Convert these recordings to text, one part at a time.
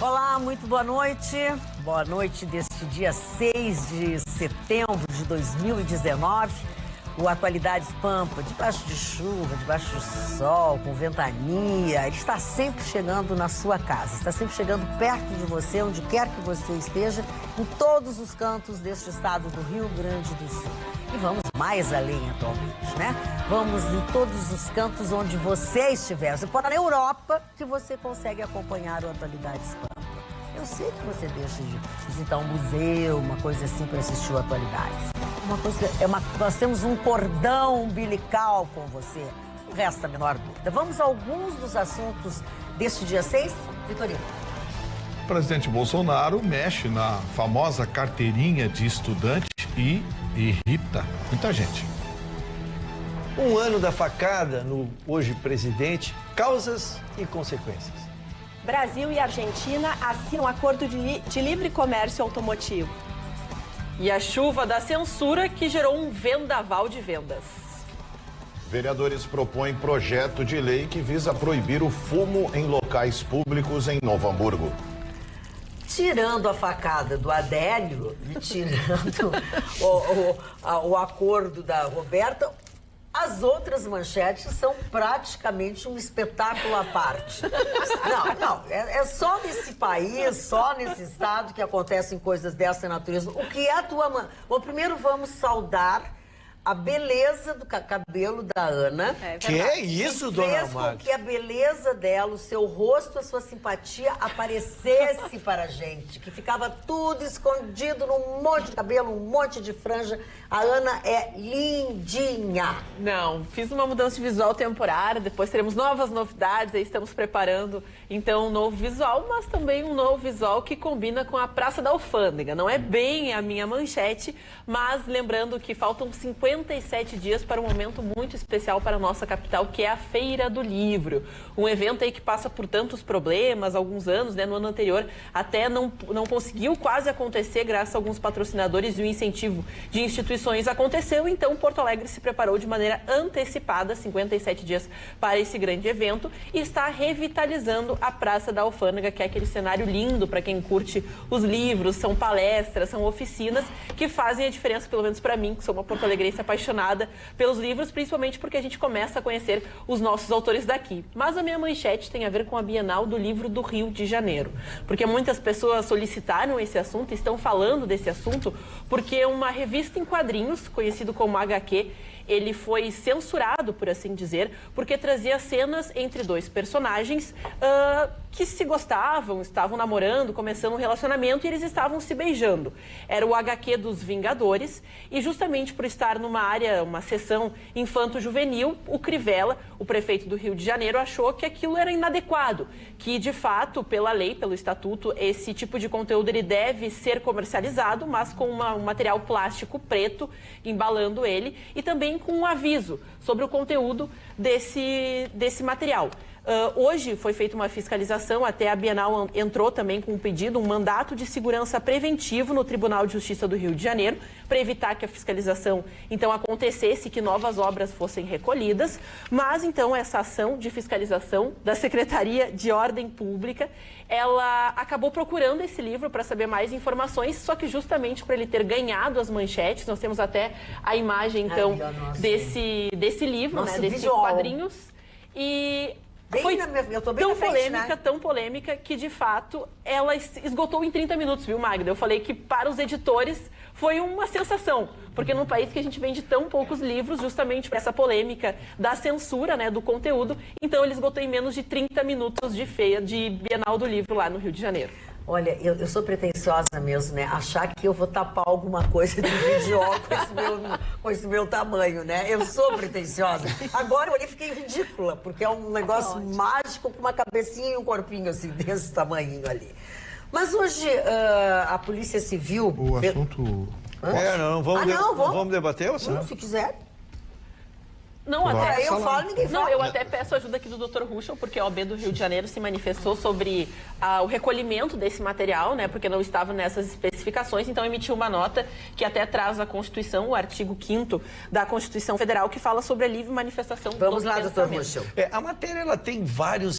Olá, muito boa noite. Boa noite deste dia 6 de setembro de 2019. O Atualidades Pampa, debaixo de chuva, debaixo de sol, com ventania, ele está sempre chegando na sua casa, está sempre chegando perto de você, onde quer que você esteja, em todos os cantos deste estado do Rio Grande do Sul. E vamos mais além atualmente, né? Vamos em todos os cantos onde você estiver. Você pode ir na Europa que você consegue acompanhar o Atualidades Pampa. Eu sei que você deixa de visitar um museu, uma coisa assim, para assistir o Atualidades. Nós temos um cordão umbilical com você. Não resta a menor dúvida. Vamos a alguns dos assuntos deste dia 6, Vitorino. O presidente Bolsonaro mexe na famosa carteirinha de estudante e irrita muita gente. Um ano da facada no hoje presidente, causas e consequências. Brasil e Argentina assinam acordo de livre comércio automotivo. E a chuva da censura que gerou um vendaval de vendas. Vereadores propõem projeto de lei que visa proibir o fumo em locais públicos em Novo Hamburgo. Tirando a facada do Adélio e tirando o acordo da Roberta, as outras manchetes são praticamente um espetáculo à parte. Não, é só nesse país, só nesse estado que acontecem coisas dessa natureza. O que é a tua... Bom, primeiro vamos saudar a beleza do cabelo da Ana. Que é isso, dona Fez com que a beleza dela, o seu rosto, a sua simpatia aparecesse para a gente. Que ficava tudo escondido num monte de cabelo, um monte de franja. A Ana é lindinha. Não, fiz uma mudança de visual temporária, depois teremos novas novidades, aí estamos preparando então um novo visual, mas também um novo visual que combina com a Praça da Alfândega. Não é bem a minha manchete, mas lembrando que faltam 57 dias para um momento muito especial para a nossa capital, que é a Feira do Livro. Um evento aí que passa por tantos problemas, alguns anos, né? No ano anterior até não conseguiu quase acontecer, graças a alguns patrocinadores e o incentivo de instituições aconteceu, então Porto Alegre se preparou de maneira antecipada, 57 dias para esse grande evento, e está revitalizando a Praça da Alfândega, que é aquele cenário lindo para quem curte os livros, são palestras, são oficinas que fazem a diferença, pelo menos para mim, que sou uma porto-alegrense apaixonada pelos livros, principalmente porque a gente começa a conhecer os nossos autores daqui. Mas a minha manchete tem a ver com a Bienal do Livro do Rio de Janeiro, porque muitas pessoas solicitaram esse assunto, estão falando desse assunto, porque uma revista em quadrinhos, conhecido como HQ, ele foi censurado, por assim dizer, porque trazia cenas entre dois personagens que se gostavam, estavam namorando, começando um relacionamento e eles estavam se beijando. Era o HQ dos Vingadores e justamente por estar numa área, uma seção infanto-juvenil, o Crivella, o prefeito do Rio de Janeiro, achou que aquilo era inadequado, que de fato, pela lei, pelo estatuto, esse tipo de conteúdo ele deve ser comercializado, mas com um material plástico preto embalando ele e também com um aviso sobre o conteúdo desse material. Hoje foi feita uma fiscalização, até a Bienal entrou também com um pedido, um mandato de segurança preventivo no Tribunal de Justiça do Rio de Janeiro, para evitar que a fiscalização então acontecesse, que novas obras fossem recolhidas, mas então essa ação de fiscalização da Secretaria de Ordem Pública, ela acabou procurando esse livro para saber mais informações, só que justamente para ele ter ganhado as manchetes, nós temos até a imagem então desse livro, né, desses quadrinhos, e foi tão polêmica que, de fato, ela esgotou em 30 minutos, viu, Magda? Eu falei que, para os editores, foi uma sensação, porque num país que a gente vende tão poucos livros, justamente por essa polêmica da censura, né, do conteúdo, então ele esgotou em menos de 30 minutos de Bienal do Livro lá no Rio de Janeiro. Olha, eu sou pretensiosa mesmo, né? Achar que eu vou tapar alguma coisa de videoaula com esse meu tamanho, né? Eu sou pretensiosa. Agora eu olhei e fiquei ridícula, porque é um negócio mágico com uma cabecinha e um corpinho assim, desse tamanhinho ali. Mas hoje a Polícia Civil... O assunto... Não vamos debater, ou se quiser. Não, até eu falo, ninguém fala. Não, eu até peço ajuda aqui do Dr. Ruschel, porque a OAB do Rio de Janeiro se manifestou sobre o recolhimento desse material, né? Porque não estava nessas especificações, então emitiu uma nota que até traz a Constituição, o artigo 5º da Constituição Federal, que fala sobre a livre manifestação do Vamos lá, pensamento. Dr. Ruschel. A matéria ela tem vários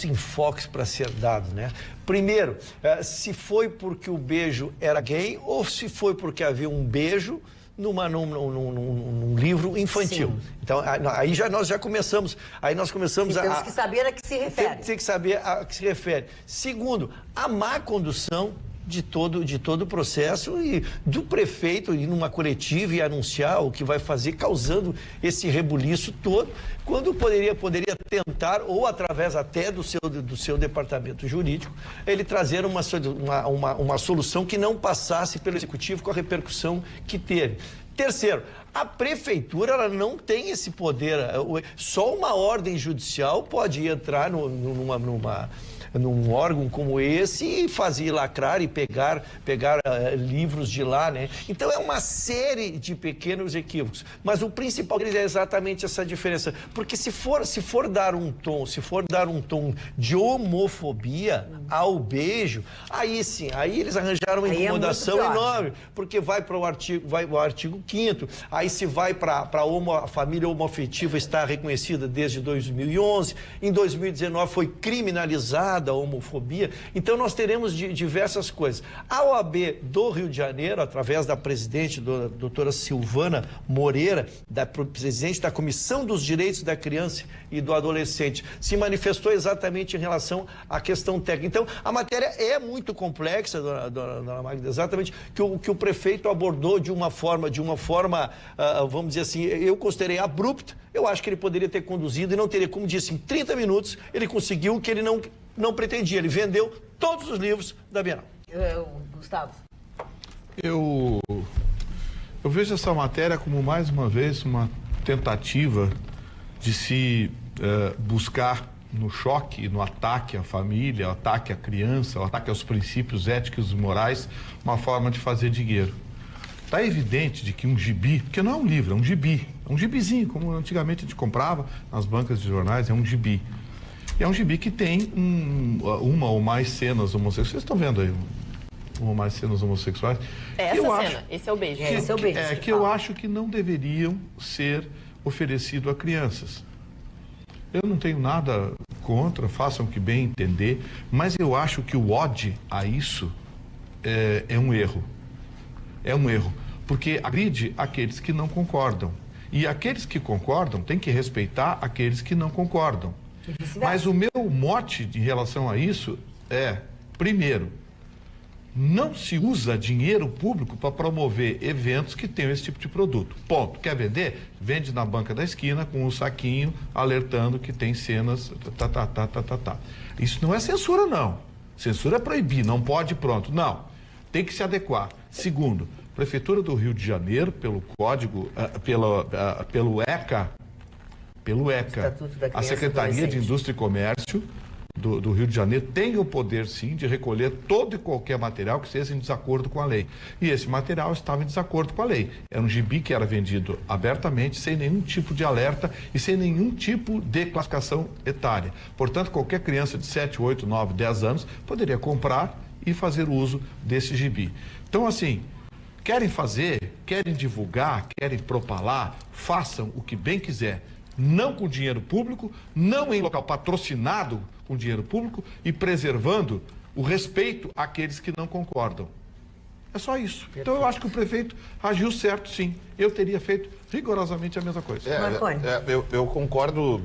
enfoques para ser dados, né? Primeiro, se foi porque o beijo era gay ou se foi porque havia um beijo num livro infantil. Sim. Então, aí nós já começamos. Aí nós começamos Temos que saber a que se refere. Tem que saber a que se refere. Segundo, a má condução de todo o processo e do prefeito ir numa coletiva e anunciar o que vai fazer, causando esse rebuliço todo, quando poderia tentar, ou através até do seu departamento jurídico, ele trazer uma solução que não passasse pelo executivo com a repercussão que teve. Terceiro, a prefeitura ela não tem esse poder. Só uma ordem judicial pode entrar num órgão como esse e fazer lacrar e pegar livros de lá, né? Então é uma série de pequenos equívocos, mas o principal deles é exatamente essa diferença, porque se for dar um tom de homofobia ao beijo, aí sim, aí eles arranjaram uma incomodação enorme, porque vai para o artigo 5º, aí se vai para a família homoafetiva está reconhecida desde 2011, em 2019 foi criminalizada a homofobia. Então nós teremos diversas coisas. A OAB do Rio de Janeiro, através da presidente, doutora Silvana Moreira, da presidente da Comissão dos Direitos da Criança e do Adolescente, se manifestou exatamente em relação à questão técnica. Então, a matéria é muito complexa, dona Magda, exatamente, que o prefeito abordou de uma forma, vamos dizer assim, eu considerei abrupta. Eu acho que ele poderia ter conduzido e não teria, como disse, em 30 minutos, ele conseguiu o que ele não pretendia. Ele vendeu todos os livros da Bienal. Gustavo? Eu vejo essa matéria como, mais uma vez, uma tentativa de se buscar no choque, no ataque à família, o ataque à criança, o ataque aos princípios éticos e morais, uma forma de fazer dinheiro. Está evidente de que um gibi, porque não é um livro, é um gibi, é um gibizinho, como antigamente a gente comprava nas bancas de jornais, é um gibi. E é um gibi que tem uma ou mais cenas homossexuais. Vocês estão vendo aí uma ou mais cenas homossexuais? Esse é o beijo. Esse é o beijo. Que eu acho que não deveriam ser oferecidos a crianças. Eu não tenho nada contra, façam o que bem entender, mas eu acho que o ódio a isso é um erro. É um erro, porque agride aqueles que não concordam. E aqueles que concordam têm que respeitar aqueles que não concordam. Mas o meu mote em relação a isso é, primeiro, não se usa dinheiro público para promover eventos que tenham esse tipo de produto. Ponto. Quer vender? Vende na banca da esquina com um saquinho alertando que tem cenas, Isso não é censura, não. Censura é proibir, não pode, pronto. Não. Tem que se adequar. Segundo, Prefeitura do Rio de Janeiro, pelo código, pelo ECA, a Secretaria de Indústria e Comércio do Rio de Janeiro tem o poder, sim, de recolher todo e qualquer material que seja em desacordo com a lei. E esse material estava em desacordo com a lei. Era um gibi que era vendido abertamente, sem nenhum tipo de alerta e sem nenhum tipo de classificação etária. Portanto, qualquer criança de 7, 8, 9, 10 anos poderia comprar e fazer uso desse gibi. Então, assim, querem fazer, querem divulgar, querem propalar, façam o que bem quiser. Não com dinheiro público, não em local patrocinado com dinheiro público e preservando o respeito àqueles que não concordam. É só isso. Então eu acho que o prefeito agiu certo, sim. Eu teria feito rigorosamente a mesma coisa. Eu concordo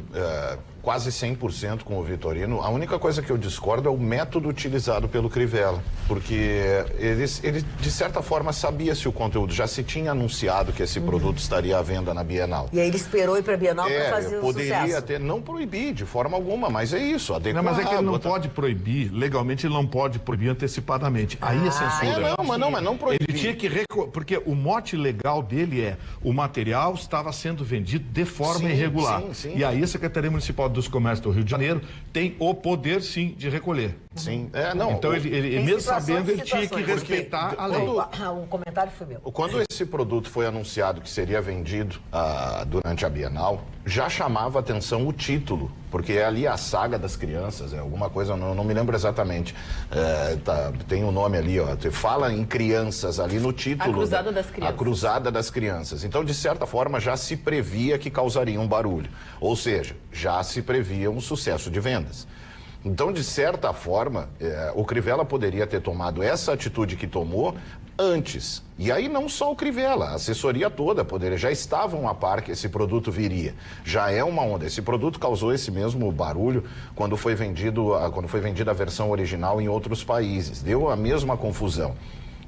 quase 100% com o Vitorino. A única coisa que eu discordo é o método utilizado pelo Crivella, porque ele de certa forma sabia se o conteúdo, já se tinha anunciado que esse produto estaria à venda na Bienal. E aí ele esperou ir para a Bienal para fazer o sucesso. Poderia até não proibir de forma alguma, mas é isso, adequar. Não, mas é que ele não pode proibir, legalmente ele não pode proibir antecipadamente. Aí é censura. Mas não proibir. Ele tinha que porque o mote legal dele o material estava sendo vendido de forma irregular. Sim. E aí a Secretaria Municipal Código dos Comércios do Rio de Janeiro, tem o poder, sim, de recolher. Sim, não. Então, ele mesmo sabendo, ele tinha que situações. respeitar a lei. O comentário foi meu. Quando esse produto foi anunciado que seria vendido durante a Bienal, já chamava atenção o título, porque é ali a saga das crianças, é alguma coisa, não me lembro exatamente. Tem um nome ali, ó, fala em crianças ali no título. A Cruzada das Crianças. A Cruzada das Crianças. Então, de certa forma, já se previa que causaria um barulho. Ou seja, já se previa um sucesso de vendas. Então, de certa forma, o Crivella poderia ter tomado essa atitude que tomou antes. E aí não só o Crivella, a assessoria toda já estavam a par que esse produto viria. Já é uma onda. Esse produto causou esse mesmo barulho quando foi vendida a versão original em outros países. Deu a mesma confusão.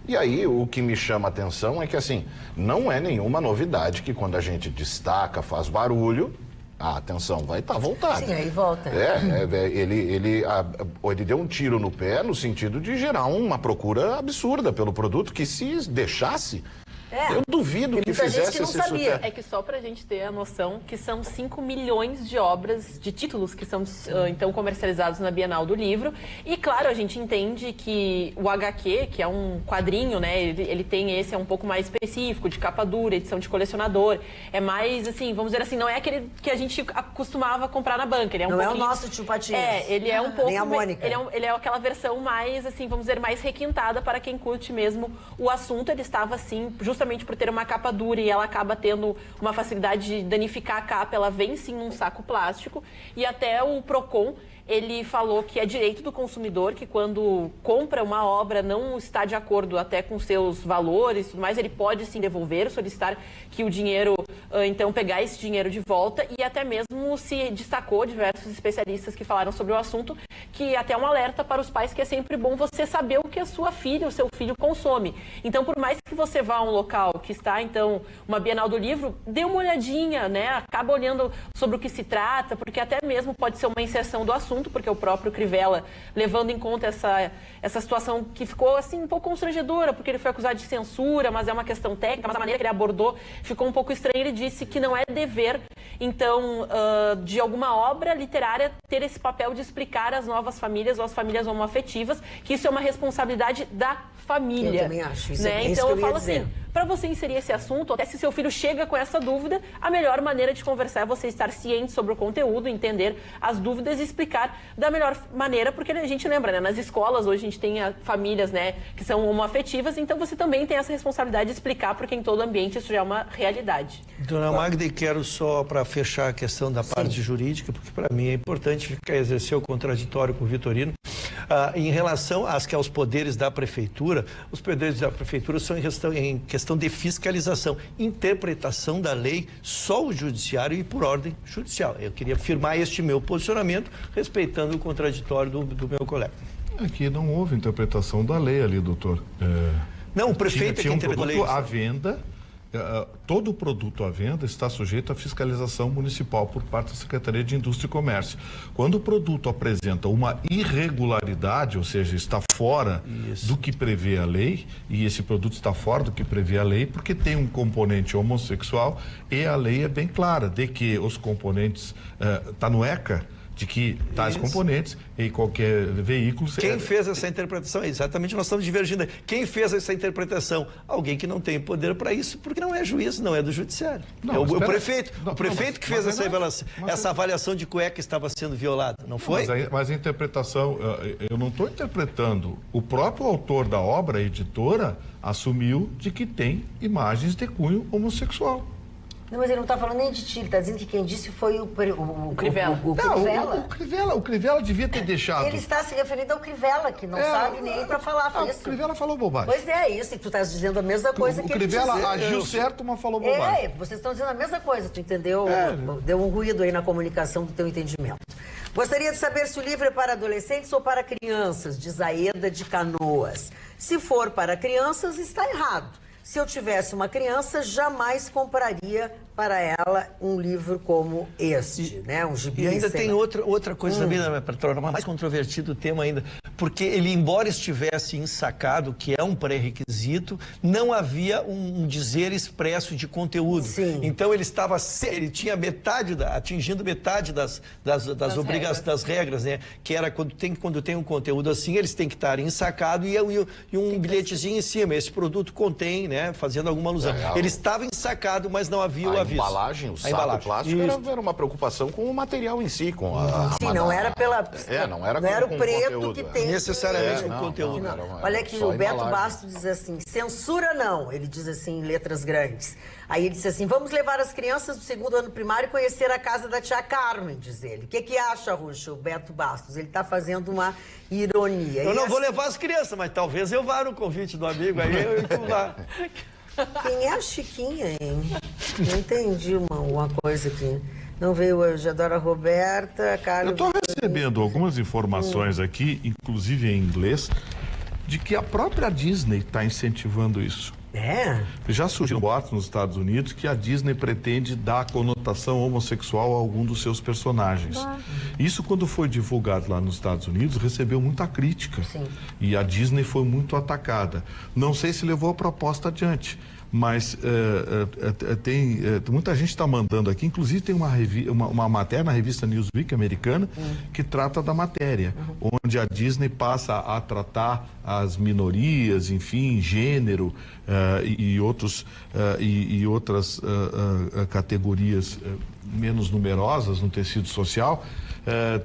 E aí, o que me chama a atenção é que, assim, não é nenhuma novidade que quando a gente destaca, faz barulho, a atenção vai estar voltada. Sim, aí volta. Ele deu um tiro no pé no sentido de gerar uma procura absurda pelo produto que, se deixasse, eu duvido que fizesse esse sucesso. É que só pra gente ter a noção que são 5 milhões de obras, de títulos que são então comercializados na Bienal do Livro. E claro, a gente entende que o HQ, que é um quadrinho, né, ele tem é um pouco mais específico, de capa dura, edição de colecionador. É mais, assim, vamos dizer assim, não é aquele que a gente costumava comprar na banca. Ele é não é o nosso Tio Patinhas. Ele é um pouco... Nem a Mônica. Ele é aquela versão mais, assim, vamos dizer, mais requintada para quem curte mesmo o assunto. Ele estava, assim, justamente por ter uma capa dura e ela acaba tendo uma facilidade de danificar a capa, ela vem sim num saco plástico. E até o Procon, ele falou que é direito do consumidor que quando compra uma obra não está de acordo até com seus valores e tudo mais, ele pode sim devolver, solicitar que o dinheiro, então pegar esse dinheiro de volta, e até mesmo se destacou diversos especialistas que falaram sobre o assunto, que até um alerta para os pais que é sempre bom você saber o que a sua filha, o seu filho consome. Então, por mais que você vá a um local que está, então, uma Bienal do Livro, dê uma olhadinha, né? Acaba olhando sobre o que se trata, porque até mesmo pode ser uma inserção do assunto, porque o próprio Crivella, levando em conta essa situação que ficou assim um pouco constrangedora, porque ele foi acusado de censura, mas é uma questão técnica, mas a maneira que ele abordou ficou um pouco estranha. Ele disse que não é dever, então, de alguma obra literária ter esse papel de explicar às novas famílias ou às famílias homoafetivas que isso é uma responsabilidade da família. Eu também acho, isso né? é Então isso eu que eu ia falo dizer. assim, para você inserir esse assunto, até se seu filho chega com essa dúvida, a melhor maneira de conversar é você estar ciente sobre o conteúdo, entender as dúvidas e explicar da melhor maneira, porque a gente lembra, né, nas escolas hoje a gente tem famílias, né, que são homoafetivas, então você também tem essa responsabilidade de explicar, porque em todo ambiente isso já é uma realidade. Dona Magda, e quero só, para fechar a questão da parte jurídica, porque para mim é importante exercer o contraditório com o Vitorino, em relação aos poderes da prefeitura, os poderes da prefeitura são em questão de fiscalização, interpretação da lei, só o judiciário e por ordem judicial. Eu queria afirmar este meu posicionamento, respeitando o contraditório do meu colega. Aqui não houve interpretação da lei ali, doutor. Não, o prefeito tinha é que interpretou a lei. À venda, todo produto à venda está sujeito à fiscalização municipal por parte da Secretaria de Indústria e Comércio. Quando o produto apresenta uma irregularidade, ou seja, está fora do que prevê a lei, e esse produto está fora do que prevê a lei, porque tem um componente homossexual, e a lei é bem clara de que os componentes, está no ECA, de que tais componentes em qualquer veículo... Quem fez essa interpretação? Exatamente, nós estamos divergindo. Quem fez essa interpretação? Alguém que não tem poder para isso, porque não é juiz, não é do judiciário. Não, o prefeito que fez essa avaliação de cueca estava sendo violada, não foi? Mas a interpretação, eu não estou interpretando. O próprio autor da obra, a editora, assumiu de que tem imagens de cunho homossexual. Não, mas ele não está falando nem de ti, ele está dizendo que quem disse foi o Crivella. O Crivella devia ter deixado. Ele está se referindo ao Crivella, que não sabe nem para falar. Foi isso. O Crivella falou bobagem. Pois é isso, e tu estás dizendo a mesma coisa que ele disse. O Crivella agiu certo, mas falou bobagem. Vocês estão dizendo a mesma coisa, tu entendeu? Deu um ruído aí na comunicação do teu entendimento. Gostaria de saber se o livro é para adolescentes ou para crianças, diz a Eda de Canoas. Se for para crianças, está errado. Se eu tivesse uma criança, jamais compraria para ela um livro como este, né? Um gibi. E ainda tem outra coisa também, né, para tornar mais controvertido o tema ainda. porque ele, embora estivesse ensacado, que é um pré-requisito, não havia um dizer expresso de conteúdo. Sim. Então ele tinha atingindo metade das obrigações, das regras, né? Que era quando tem um conteúdo assim, eles têm que estar ensacado e um bilhetezinho em cima. Esse produto contém, né? Fazendo alguma alusão. Ele estava ensacado, mas não havia o aviso. A embalagem, o saco plástico era uma preocupação com o material em si, com a... Sim, não era pela... não era o com preto conteúdo, que tem... necessariamente com conteúdo. Olha aqui, o Beto Bastos diz assim, censura não, ele diz assim em letras grandes. Aí ele disse assim, vamos levar as crianças do 2º ano primário e conhecer a casa da tia Carmen, diz ele. O que acha, Ruxa, o Beto Bastos? Ele está fazendo uma ironia. Eu não vou levar as crianças, mas talvez eu vá no convite do amigo, aí eu vá. Quem é a Chiquinha, hein? Não entendi uma coisa aqui. Não veio hoje, adora a Roberta, Carlos... Eu estou recebendo algumas informações aqui, inclusive em inglês, de que a própria Disney está incentivando isso. É? Já surgiu boatos nos Estados Unidos que a Disney pretende dar conotação homossexual a algum dos seus personagens. Isso, quando foi divulgado lá nos Estados Unidos, recebeu muita crítica. Sim. E a Disney foi muito atacada. Não sei se levou a proposta adiante, mas muita gente está mandando aqui, inclusive tem uma matéria na revista Newsweek americana que trata da matéria, onde a Disney passa a tratar as minorias, enfim, gênero e outras categorias menos numerosas no tecido social,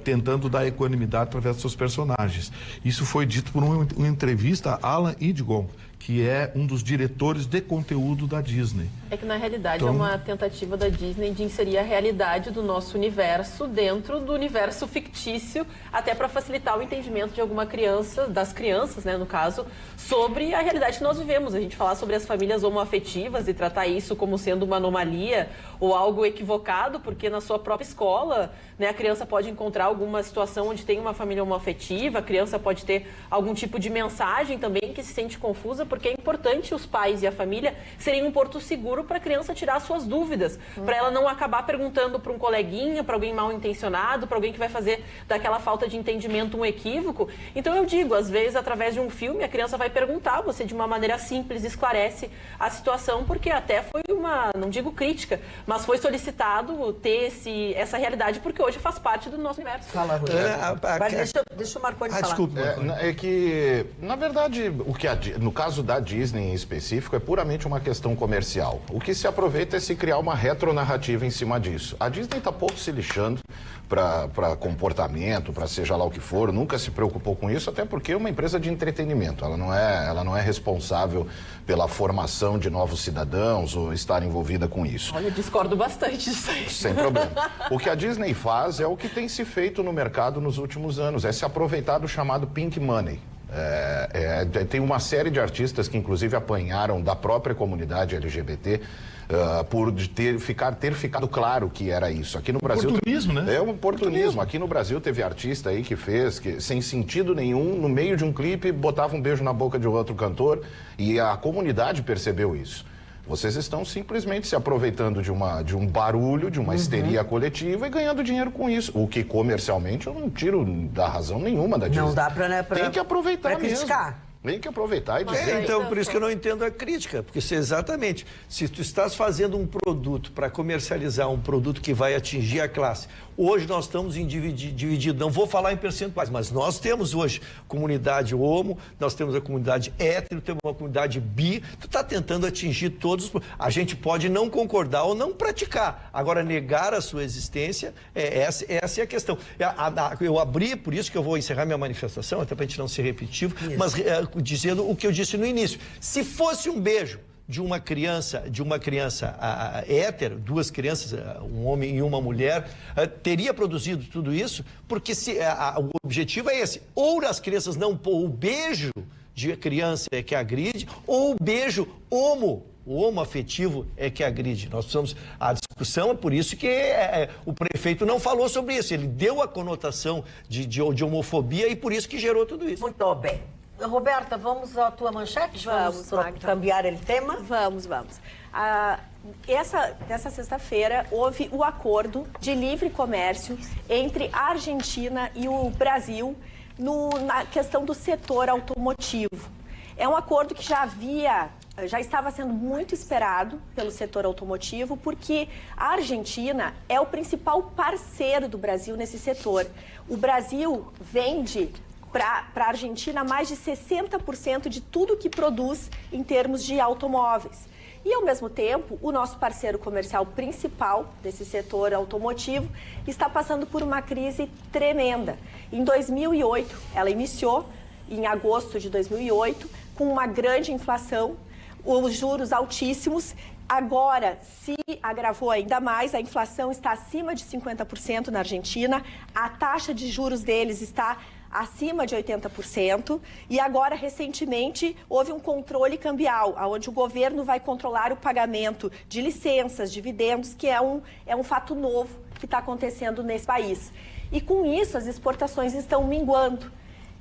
tentando dar equanimidade através dos seus personagens. Isso foi dito por uma entrevista a Alan Idgon, que é um dos diretores de conteúdo da Disney. É que, na realidade, é uma tentativa da Disney de inserir a realidade do nosso universo dentro do universo fictício, até para facilitar o entendimento de alguma criança, das crianças, né, no caso, sobre a realidade que nós vivemos. A gente falar sobre as famílias homoafetivas e tratar isso como sendo uma anomalia ou algo equivocado, porque na sua própria escola, né, a criança pode encontrar alguma situação onde tem uma família homoafetiva, a criança pode ter algum tipo de mensagem também que se sente confusa, porque é importante os pais e a família serem um porto seguro para a criança tirar suas dúvidas, para ela não acabar perguntando para um coleguinha, para alguém mal intencionado, para alguém que vai fazer daquela falta de entendimento um equívoco. Então eu digo, às vezes, através de um filme, a criança vai perguntar, você de uma maneira simples esclarece a situação, porque até foi uma, não digo crítica, mas foi solicitado ter essa realidade, porque hoje faz parte do nosso universo. Fala, Rui. Deixa o Marconi falar. Desculpa. É que, na verdade, no caso da Disney em específico, é puramente uma questão comercial. O que se aproveita é se criar uma retronarrativa em cima disso. A Disney está pouco se lixando para comportamento, para seja lá o que for, nunca se preocupou com isso, até porque é uma empresa de entretenimento. Ela não é responsável pela formação de novos cidadãos ou estar envolvida com isso. Olha, eu discordo bastante disso aí. Sem problema. O que a Disney faz é o que tem se feito no mercado nos últimos anos, é se aproveitar do chamado pink money. Tem uma série de artistas que inclusive apanharam da própria comunidade LGBT por ter ficado claro que era isso. Aqui no Brasil... Oportunismo, né? É um oportunismo. Aqui no Brasil teve artista aí que fez, sem sentido nenhum, no meio de um clipe, botava um beijo na boca de outro cantor e a comunidade percebeu isso. Vocês estão simplesmente se aproveitando de um barulho, de uma histeria coletiva e ganhando dinheiro com isso. O que comercialmente eu não tiro da razão nenhuma da Disney. Não dá para, né, tem que aproveitar mesmo. Criticar. Tem que aproveitar e dizer. Então, por isso que eu não entendo a crítica, porque exatamente, se tu estás fazendo um produto para comercializar um produto que vai atingir a classe, hoje nós estamos divididos, não vou falar em percentuais, mas nós temos hoje comunidade homo, nós temos a comunidade hétero, temos uma comunidade bi, tu está tentando atingir todos, a gente pode não concordar ou não praticar, agora negar a sua existência, essa é a questão. Eu abri, por isso que eu vou encerrar minha manifestação, até para a gente não ser repetitivo, isso. Mas dizendo o que eu disse no início, se fosse um beijo de uma criança hétero, duas crianças, um homem e uma mulher, teria produzido tudo isso, porque o objetivo é esse, ou as crianças não, o beijo de criança é que agride, ou o beijo o homoafetivo é que agride. Nós precisamos, a discussão é por isso que o prefeito não falou sobre isso, ele deu a conotação de homofobia e por isso que gerou tudo isso. Muito bem. Roberta, vamos à tua manchete? Vamos cambiar o tema? Vamos. Nessa sexta-feira, houve o acordo de livre comércio entre a Argentina e o Brasil na questão do setor automotivo. É um acordo que já estava sendo muito esperado pelo setor automotivo, porque a Argentina é o principal parceiro do Brasil nesse setor. O Brasil vende para a Argentina mais de 60% de tudo que produz em termos de automóveis. E, ao mesmo tempo, o nosso parceiro comercial principal desse setor automotivo está passando por uma crise tremenda. Em 2008, ela iniciou, em agosto de 2008, com uma grande inflação, os juros altíssimos. Agora se agravou ainda mais, a inflação está acima de 50% na Argentina, a taxa de juros deles está acima de 80%, e agora, recentemente, houve um controle cambial, onde o governo vai controlar o pagamento de licenças, dividendos, que é um fato novo que está acontecendo nesse país. E com isso, as exportações estão minguando.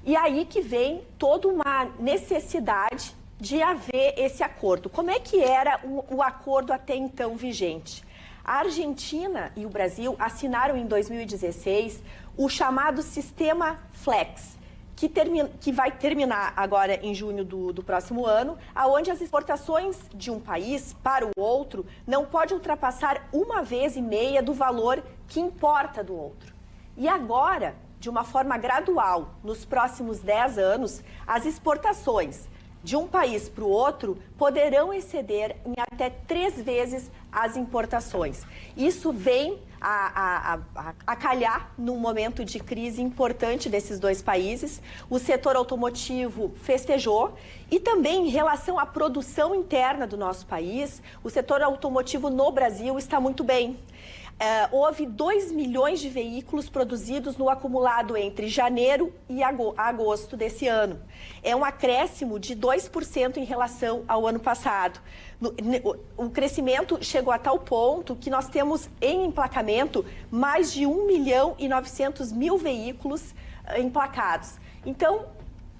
E aí que vem toda uma necessidade de haver esse acordo. Como é que era o acordo até então vigente? A Argentina e o Brasil assinaram em 2016 o chamado Sistema Flex, que vai terminar agora em junho do próximo ano, onde as exportações de um país para o outro não pode ultrapassar 1,5 vezes do valor que importa do outro. E agora, de uma forma gradual, nos próximos 10 anos, as exportações de um país para o outro poderão exceder em até 3 vezes as importações. Isso vem a calhar num momento de crise importante desses dois países. O setor automotivo festejou, e também em relação à produção interna do nosso país, o setor automotivo no Brasil está muito bem. Houve 2 milhões de veículos produzidos no acumulado entre janeiro e agosto desse ano. É um acréscimo de 2% em relação ao ano passado. O crescimento chegou a tal ponto que nós temos em emplacamento mais de 1.900.000 veículos emplacados. Então,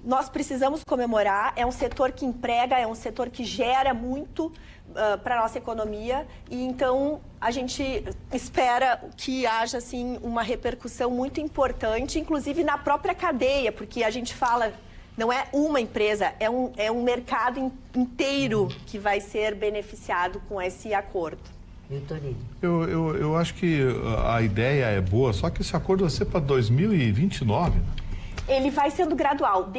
nós precisamos comemorar. É um setor que emprega, é um setor que gera muito para a nossa economia, e então a gente espera que haja assim, uma repercussão muito importante, inclusive na própria cadeia, porque a gente fala, não é uma empresa, é um mercado inteiro que vai ser beneficiado com esse acordo. Vitorino. Eu acho que a ideia é boa, só que esse acordo vai ser para 2029. Ele vai sendo gradual.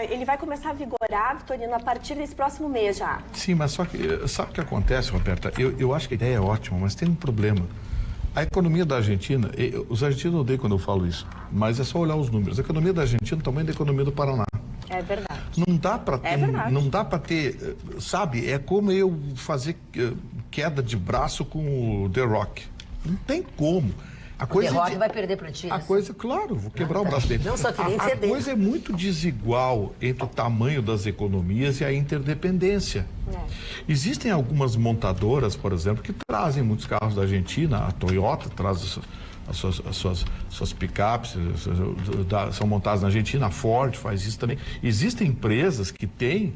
Ele vai começar a vigorar, Vitorino, a partir desse próximo mês já. Sim, mas só que sabe o que acontece, Roberta? Eu acho que a ideia é ótima, mas tem um problema. A economia da Argentina, os argentinos odeiam quando eu falo isso, mas é só olhar os números. A economia da Argentina é o tamanho da economia do Paraná. É verdade. Não dá para ter, não dá para ter, sabe? É como eu fazer queda de braço com o The Rock. Não tem como. O The Rock vai perder para ti. A coisa, claro, vou quebrar o braço dele. Não, só queria entender. A coisa é muito desigual entre o tamanho das economias e a interdependência. Existem algumas montadoras, por exemplo, que trazem muitos carros da Argentina. A Toyota traz as suas picapes, são montadas na Argentina. A Ford faz isso também. Existem empresas que têm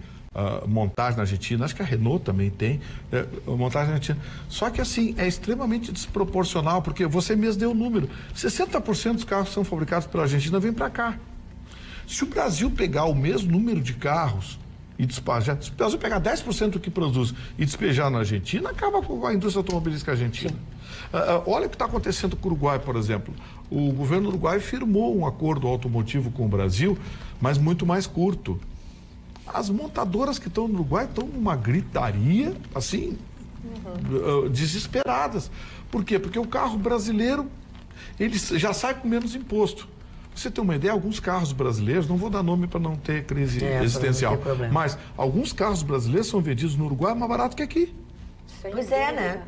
montagem na Argentina, acho que a Renault também tem montagem na Argentina. Só que assim, é extremamente desproporcional, porque você mesmo deu o número. 60% dos carros que são fabricados pela Argentina vêm para cá. Se o Brasil pegar o mesmo número de carros e despejar, se o Brasil pegar 10% do que produz e despejar na Argentina, acaba com a indústria automobilística argentina. Olha o que está acontecendo com o Uruguai, por exemplo. O governo do Uruguai firmou um acordo automotivo com o Brasil, mas muito mais curto. As montadoras que estão no Uruguai estão numa gritaria, assim, desesperadas. Por quê? Porque o carro brasileiro, ele já sai com menos imposto. Pra você ter uma ideia, alguns carros brasileiros, não vou dar nome para não ter crise existencial, mas alguns carros brasileiros são vendidos no Uruguai mais barato que aqui. Pois é, né?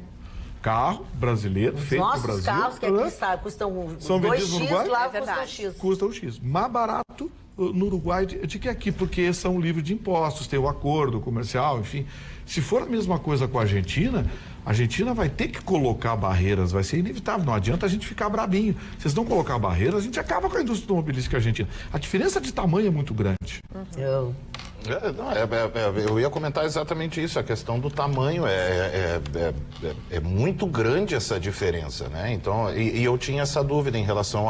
Carro brasileiro, feito no Brasil. Nossos carros que aqui custam são vendidos no Uruguai? Lá custam X. Custam X. Mais barato no Uruguai de que aqui, porque são livres de impostos, tem o acordo comercial, enfim. Se for a mesma coisa com a Argentina vai ter que colocar barreiras, vai ser inevitável, não adianta a gente ficar brabinho. Se vocês não colocar barreiras, a gente acaba com a indústria automobilística argentina. A diferença de tamanho é muito grande. Eu ia comentar exatamente isso, a questão do tamanho, é muito grande essa diferença, né? Então, e eu tinha essa dúvida em relação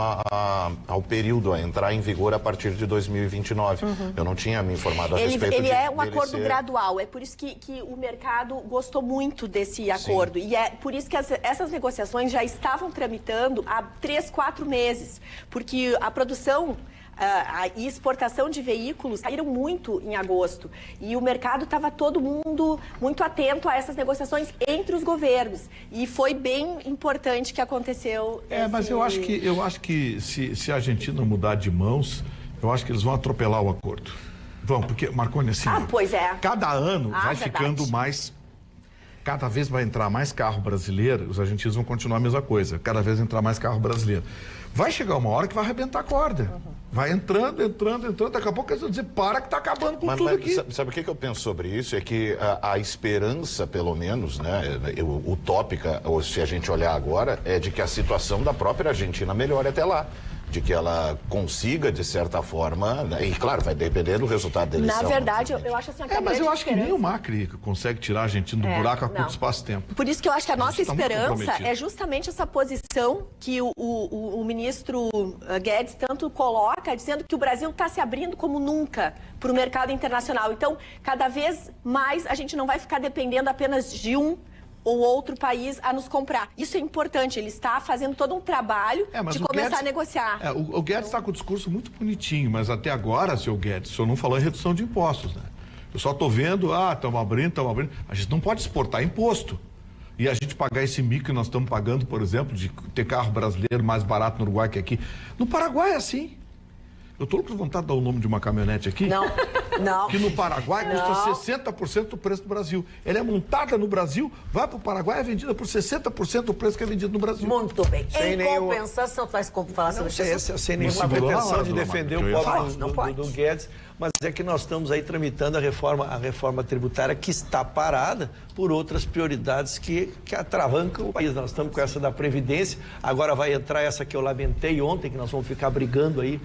ao período, a entrar em vigor a partir de 2029. Eu não tinha me informado a respeito Ele é um dele acordo ser... gradual, é por isso que o mercado gostou muito desse acordo. E é por isso que essas negociações já estavam tramitando há 3, 4 meses, porque a produção e exportação de veículos caíram muito em agosto. E o mercado estava todo mundo muito atento a essas negociações entre os governos. E foi bem importante que aconteceu. Mas eu acho que se a Argentina mudar de mãos, eu acho que eles vão atropelar o acordo. Vão, porque, Marconi, assim, pois é. cada ano vai verdade. ficando mais... Cada vez vai entrar mais carro brasileiro, os argentinos vão continuar a mesma coisa. Cada vez entrar mais carro brasileiro. Vai chegar uma hora que vai arrebentar a corda. Vai entrando. Daqui a pouco eles vão dizer, para que está acabando com tudo aqui. Sabe o que eu penso sobre isso? É que a esperança, pelo menos, né, utópica, ou se a gente olhar agora, é de que a situação da própria Argentina melhore até lá. De que ela consiga, de certa forma, né, e claro, vai depender do resultado da eleição. Na verdade, eu acho assim... Mas eu acho que nem o Macri consegue tirar a Argentina do buraco a curto espaço de tempo. Por isso que eu acho que a nossa esperança é justamente essa posição que o ministro Guedes tanto coloca, dizendo que o Brasil está se abrindo como nunca para o mercado internacional. Então, cada vez mais a gente não vai ficar dependendo apenas de um ou outro país a nos comprar. Isso é importante, ele está fazendo todo um trabalho de começar a negociar. O Guedes está com o discurso muito bonitinho, mas até agora, senhor Guedes, o senhor não falou em redução de impostos, né? Eu só estou vendo, estamos abrindo. A gente não pode exportar imposto. E a gente pagar esse mico que nós estamos pagando, por exemplo, de ter carro brasileiro mais barato no Uruguai que aqui. No Paraguai é assim. Eu estou com vontade de dar o nome de uma caminhonete aqui. Não. Que no Paraguai custa 60% do preço do Brasil. Ela é montada no Brasil, vai para o Paraguai e é vendida por 60% do preço que é vendido no Brasil. Muito bem. Em compensação, faz como falar sobre isso? Sem nenhuma pretensão de defender o povo do Guedes, mas é que nós estamos aí tramitando a reforma tributária que está parada por outras prioridades que atravancam o país. Nós estamos com essa da Previdência, agora vai entrar essa que eu lamentei ontem, que nós vamos ficar brigando aí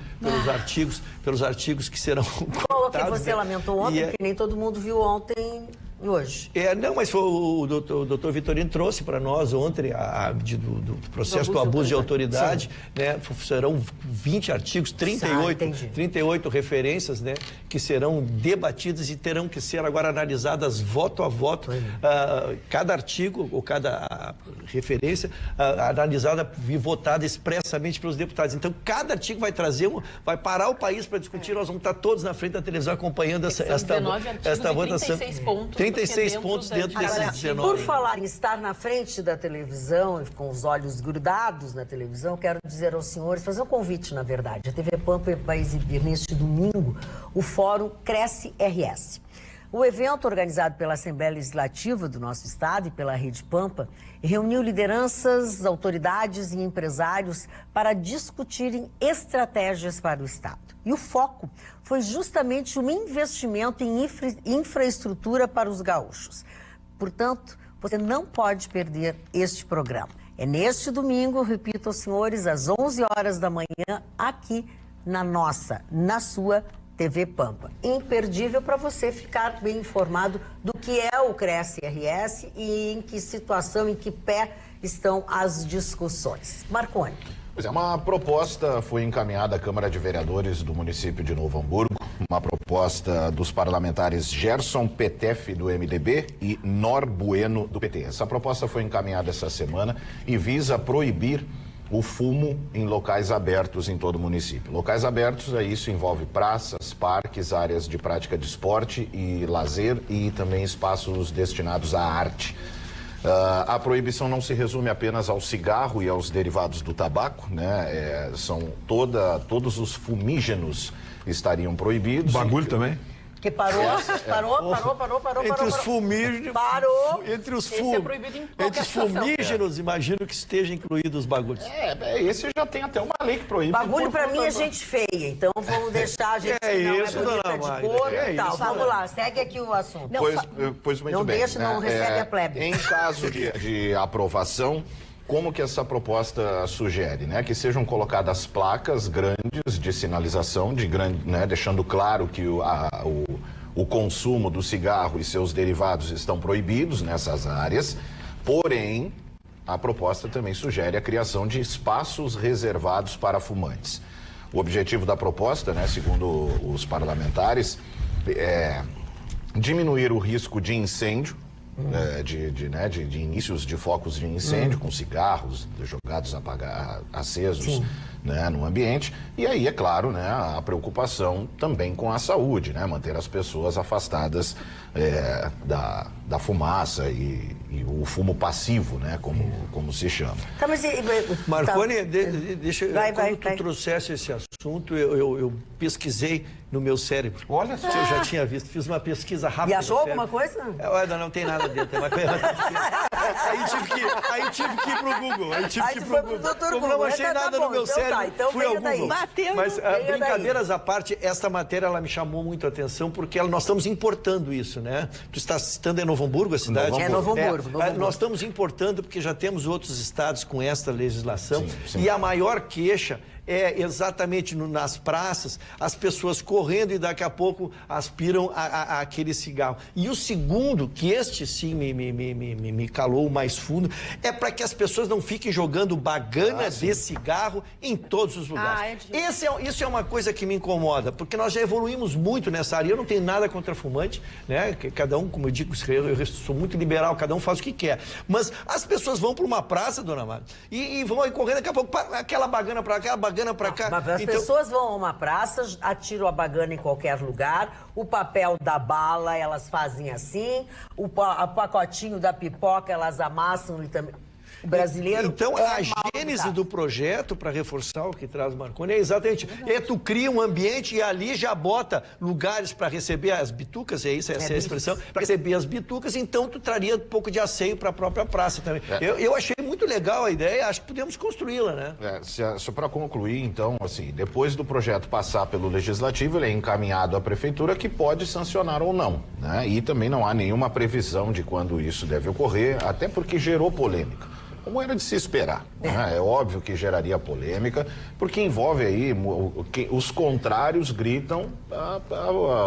pelos artigos que serão Qual que você lamentou ontem, porque nem todo mundo viu ontem e hoje. Não, mas foi o doutor Vitorino trouxe para nós ontem do processo do abuso de autoridade, né? Serão 20 artigos, 38 referências, né? Que serão debatidas e terão que ser agora analisadas voto a voto, cada artigo ou cada referência analisada e votada expressamente pelos deputados. Então, cada artigo vai parar o país para discutir, nós vamos estar todos na frente da televisão acompanhando esta votação. 36 pontos dentro desses 19. Por falar em estar na frente da televisão, com os olhos grudados na televisão, quero dizer aos senhores, fazer um convite, na verdade. A TV Pampa vai exibir neste domingo o Fórum Cresce RS. O evento, organizado pela Assembleia Legislativa do nosso estado e pela Rede Pampa, reuniu lideranças, autoridades e empresários para discutirem estratégias para o estado. E o foco foi justamente um investimento em infraestrutura para os gaúchos. Portanto, você não pode perder este programa. É neste domingo, repito aos senhores, às 11 horas da manhã, aqui na sua TV Pampa. Imperdível para você ficar bem informado do que é o Cresce RS e em que situação, em que pé estão as discussões. Marconi. Pois é, uma proposta foi encaminhada à Câmara de Vereadores do município de Novo Hamburgo, uma proposta dos parlamentares Gerson Petef, do MDB, e Nor Bueno, do PT. Essa proposta foi encaminhada essa semana e visa proibir o fumo em locais abertos em todo o município. Locais abertos, isso envolve praças, parques, áreas de prática de esporte e lazer e também espaços destinados à arte. A proibição não se resume apenas ao cigarro e aos derivados do tabaco, né? Todos os fumígenos estariam proibidos. Bagulho também? Que parou. Entre os fumígenos. Parou. Entre os fumígenos, imagino que esteja incluído os bagulhos. Esse já tem até uma lei que proíbe. Bagulho pra mim é gente feia, então vamos deixar a gente bonita de cor e tal. Vamos lá, segue aqui o assunto. Pois muito não bem. Deixa, não recebe a plebe. Em caso de aprovação, como que essa proposta sugere, né? Que sejam colocadas placas grandes de sinalização, deixando claro que o o consumo do cigarro e seus derivados estão proibidos nessas áreas, porém, a proposta também sugere a criação de espaços reservados para fumantes. O objetivo da proposta, né, segundo os parlamentares, é diminuir o risco de incêndio, de inícios de focos de incêndio com cigarros jogados acesos, né, no ambiente. E aí, é claro, né, a preocupação também com a saúde, né, manter as pessoas afastadas da fumaça e o fumo passivo, né, como se chama. Tá, mas Marconi, deixa quando tu trouxesse esse assunto, eu pesquisei no meu cérebro. Olha só. Eu já tinha visto, fiz uma pesquisa rápida. E achou alguma coisa? Ainda não tem nada dentro. Aí tive que ir pro Google. Como não achei nada no meu cérebro, fui ao Google. Mas brincadeiras à parte, esta matéria ela me chamou muito a atenção porque nós estamos importando isso, né? Tu está citando Novo Hamburgo, a cidade? É Novo Hamburgo. Nós estamos importando porque já temos outros estados com esta legislação. Sim. E a maior queixa é exatamente nas praças, as pessoas correndo e daqui a pouco aspiram aquele cigarro. E o segundo, que este sim me calou mais fundo, é para que as pessoas não fiquem jogando bagana de cigarro em todos os lugares. Isso é uma coisa que me incomoda, porque nós já evoluímos muito nessa área. Eu não tenho nada contra fumante, né? Cada um, como eu digo, eu sou muito liberal, cada um faz o que quer. Mas as pessoas vão para uma praça, dona Mara, e vão aí correndo, daqui a pouco, aquela bagana para cá, bagana para cá. Mas as pessoas vão a uma praça, atiram a bagana em qualquer lugar, o papel da bala elas fazem assim, o pacotinho da pipoca elas amassam e também. O brasileiro. Então, a gênese do projeto, para reforçar o que traz o Marconi, é exatamente. Tu cria um ambiente e ali já bota lugares para receber as bitucas, essa é a expressão, para receber as bitucas, então tu traria um pouco de asseio para a própria praça também. Eu achei muito legal a ideia, acho que podemos construí-la, né? Só para concluir, então, assim, depois do projeto passar pelo Legislativo, ele é encaminhado à Prefeitura, que pode sancionar ou não, né? E também não há nenhuma previsão de quando isso deve ocorrer, até porque gerou polêmica. Como era de se esperar, né? É óbvio que geraria polêmica, porque envolve aí, os contrários gritam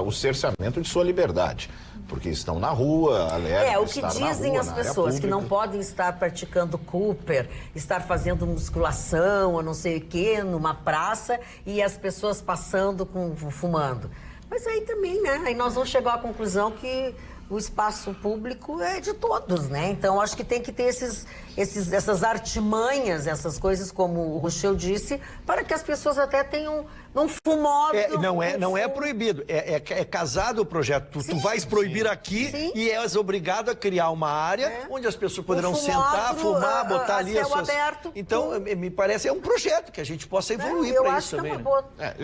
o cerceamento de sua liberdade, porque estão na rua, alegam o que dizem as pessoas, que não podem estar praticando Cooper, estar fazendo musculação, ou não sei o quê, numa praça, e as pessoas passando, fumando. Mas aí também, né, aí nós vamos chegar à conclusão que o espaço público é de todos, né? Então, acho que tem que ter essas artimanhas, essas coisas, como o Rochel disse, para que as pessoas até tenham um fumódromo. Não é proibido, é casado o projeto. Tu vais proibir aqui e és obrigado a criar uma área onde as pessoas poderão sentar, fumar, botar ali as suas... aberto. Então, me parece, é um projeto que a gente possa evoluir para isso também.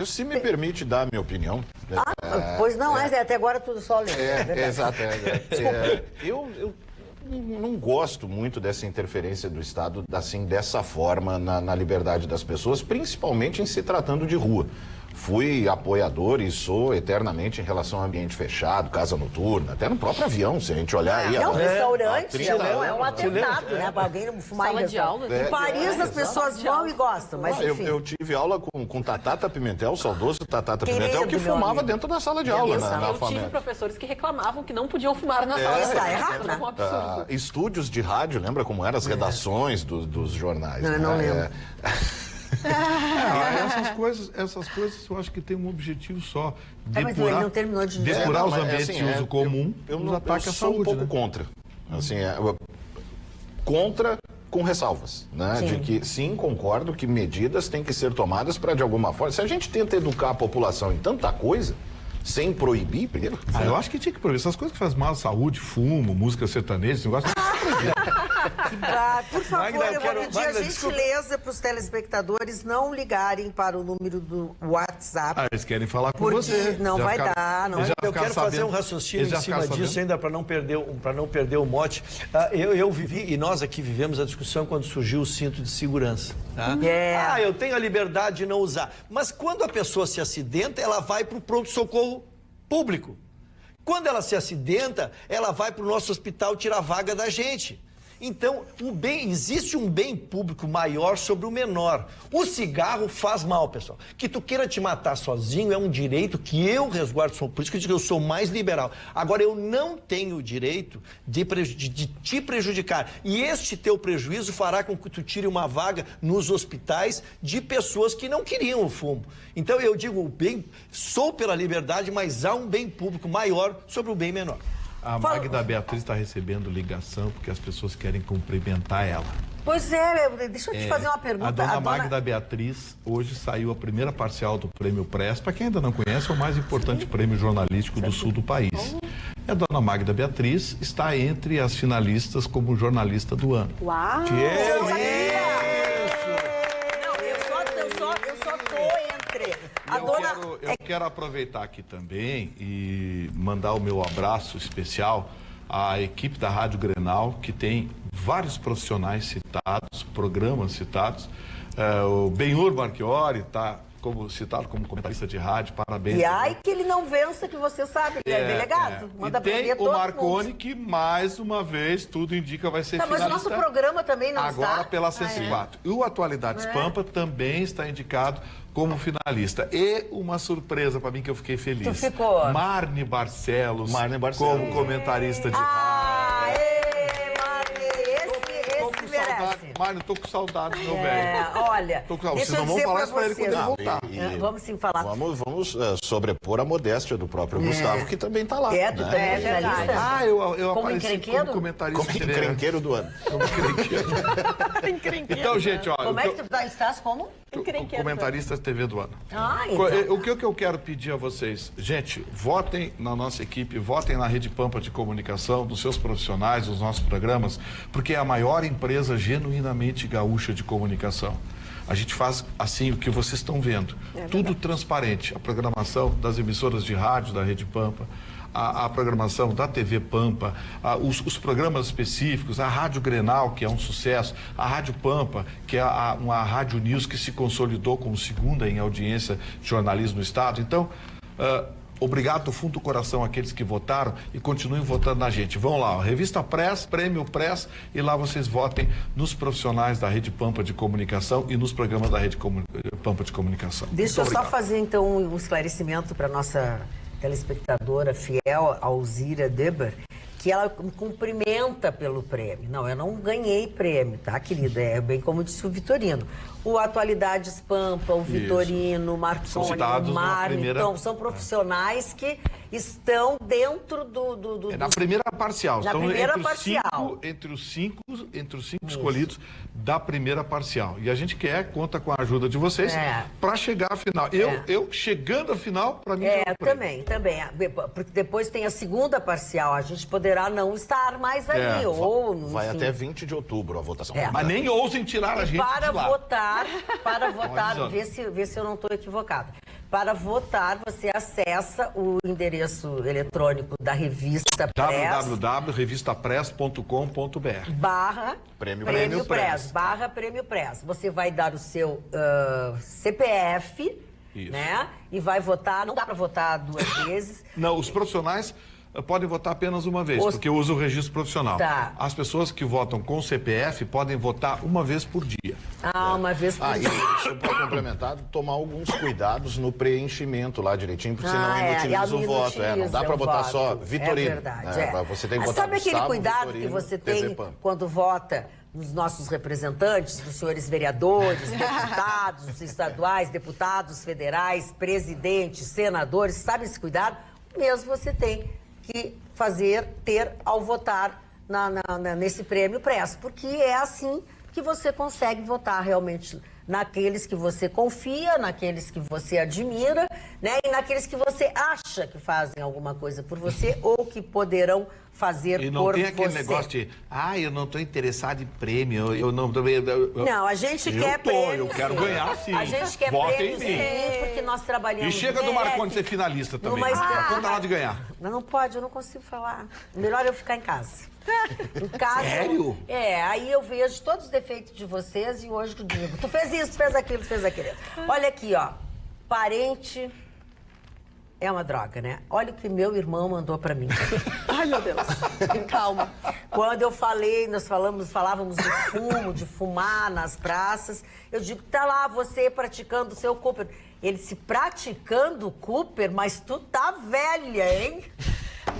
Se me permite dar a minha opinião. Pois não, até agora tudo só lendo. Exato. Eu não gosto muito dessa interferência do Estado, assim, dessa forma na liberdade das pessoas, principalmente em se tratando de rua. Fui apoiador e sou eternamente em relação ao ambiente fechado, casa noturna, até no próprio avião, se a gente olhar aí. Restaurante, é um atentado, né? Para alguém fumar sala de aula. Em Paris as pessoas vão e gostam, mas enfim. Eu tive aula com Tatata Pimentel, o saudoso Tatata Pimentel, que fumava dentro da sala de aula. Eu tive professores que reclamavam que não podiam fumar na sala de aula. Está errado, né? Um absurdo. Estúdios de rádio, lembra como eram as redações dos jornais? Não lembro. Essas coisas eu acho que tem um objetivo só. Mas ele não terminou de dizer. Depurar os ambientes de uso comum, os ataques à saúde. Eu sou um pouco contra. Assim, contra com ressalvas, né? Sim. De que, sim, concordo que medidas têm que ser tomadas para, de alguma forma... Se a gente tenta educar a população em tanta coisa, sem proibir, primeiro... Eu acho que tinha que proibir essas coisas que fazem mal à saúde, fumo, música sertaneja, esse negócio... Por favor, Magda, eu vou pedir a gentileza para os telespectadores não ligarem para o número do WhatsApp. Eles querem falar com porque você. não vai dar. Não. Eu quero fazer um raciocínio em cima disso ainda para não perder o mote. Eu vivi, e nós aqui vivemos a discussão quando surgiu o cinto de segurança. Tá? Eu tenho a liberdade de não usar. Mas quando a pessoa se acidenta, ela vai para o pronto-socorro público. Quando ela se acidenta, ela vai para o nosso hospital tirar a vaga da gente. Então, existe um bem público maior sobre o menor. O cigarro faz mal, pessoal. Que tu queira te matar sozinho é um direito que eu resguardo, por isso que eu digo que eu sou mais liberal. Agora, eu não tenho o direito de te prejudicar. E este teu prejuízo fará com que tu tire uma vaga nos hospitais de pessoas que não queriam o fumo. Então, eu digo, sou pela liberdade, mas há um bem público maior sobre o bem menor. A Magda Beatriz está recebendo ligação porque as pessoas querem cumprimentar ela. Pois é, deixa eu te fazer uma pergunta. A dona Magda Beatriz, hoje saiu a primeira parcial do Prêmio Press. Para quem ainda não conhece, é o mais importante prêmio jornalístico do sul do país. E a dona Magda Beatriz está entre as finalistas como jornalista do ano. Uau! Que é isso! Eu só tô entre. Eu quero aproveitar aqui também e mandar o meu abraço especial à equipe da Rádio Grenal, que tem vários profissionais citados, programas citados. O Benhur Marchiori está citado como comentarista de rádio, parabéns. E ai que ele não vença, que você sabe, ele é delegado. Manda e tem prender todo o Marconi, mundo. que mais uma vez, tudo indica, vai ser finalista. Mas o nosso programa também não está. Agora pela 104. E o Atualidades Pampa também está indicado como finalista. E uma surpresa para mim que eu fiquei feliz. Tu ficou? Marne Barcelos, como comentarista de rádio. Esse merece. Marne, tô com saudade, meu velho. Olha, Vocês não vão falar isso para ele quando ele voltar. Vamos sim falar. Vamos sobrepor a modéstia do próprio Gustavo, que também está lá. Tu também é finalista? Eu Como apareci encrenqueiro? como comentarista. Como encrenqueiro do ano. Como encrenqueiro. Então, gente, olha... Como é que tu estás como? Comentarista TV do ano. Então. O que eu quero pedir a vocês? Gente, votem na nossa equipe, votem na Rede Pampa de Comunicação, dos seus profissionais, dos nossos programas, porque é a maior empresa genuinamente gaúcha de comunicação. A gente faz assim o que vocês estão vendo. Tudo transparente. A programação das emissoras de rádio da Rede Pampa, a programação da TV Pampa, os programas específicos, a Rádio Grenal, que é um sucesso, a Rádio Pampa, que é uma rádio news que se consolidou como segunda em audiência de jornalismo no estado. Então, obrigado do fundo do coração àqueles que votaram e continuem votando na gente. Vão lá, Revista Press, Prêmio Press, e lá vocês votem nos profissionais da Rede Pampa de Comunicação e nos programas da Rede Pampa de Comunicação. Deixa eu só fazer, então, um esclarecimento para nossa telespectadora fiel, Alzira Deber, que ela me cumprimenta pelo prêmio. Não, eu não ganhei prêmio, tá, querida? É bem como disse o Vitorino. O Atualidades Pampa, o Vitorino, o Marconi, o Mário, então, são profissionais que estão dentro do na primeira parcial. Na primeira parcial. Entre os cinco escolhidos da primeira parcial. E a gente conta com a ajuda de vocês para chegar à final. Eu chegando à final, para mim também. Porque depois tem a segunda parcial, a gente poderá não estar mais ali. Vai até 20 de outubro a votação. Mas nem ousem tirar a gente para de lá. Para votar, vê se eu não estou equivocada. Para votar, você acessa o endereço eletrônico da revista Press. www.revistapress.com.br Prêmio Press. Prêmio Press. Você vai dar o seu CPF, né? E vai votar. Não dá para votar duas vezes. Não, os profissionais podem votar apenas uma vez, porque usa o registro profissional. Tá. As pessoas que votam com CPF podem votar uma vez por dia. Uma vez por dia. Isso para complementar, tomar alguns cuidados no preenchimento lá direitinho, porque senão inutiliza o voto. Não dá para votar só Vitorino. É verdade. Você tem que votar Sabe aquele Gustavo, cuidado Vitorino, que você TV tem Pampa. quando vota nos nossos representantes, dos senhores vereadores, deputados estaduais, deputados federais, presidentes, senadores? Sabe esse cuidado? Mesmo você tem que ter ao votar nesse Prêmio Press, porque é assim que você consegue votar realmente naqueles que você confia, naqueles que você admira, né? E naqueles que você acha que fazem alguma coisa por você ou que poderão fazer por você. E não tem aquele negócio de, eu não estou interessado em prêmio, eu não... Não, a gente quer prêmio, eu quero ganhar, sim. A gente quer prêmio, sim, porque nós trabalhamos... E chega do Marconi ser finalista também. Conta lá de ganhar. Mas não pode, eu não consigo falar. Melhor eu ficar em casa. Em casa. Sério? Aí eu vejo todos os defeitos de vocês e hoje eu digo, tu fez isso, tu fez aquilo, tu fez aquilo. Olha aqui, ó, parente é uma droga, né? Olha o que meu irmão mandou pra mim. Ai, meu Deus. Calma. Quando eu falei, falávamos do fumo, de fumar nas praças, eu digo, tá lá você praticando o seu Cooper. Ele se praticando Cooper, mas tu tá velha, hein?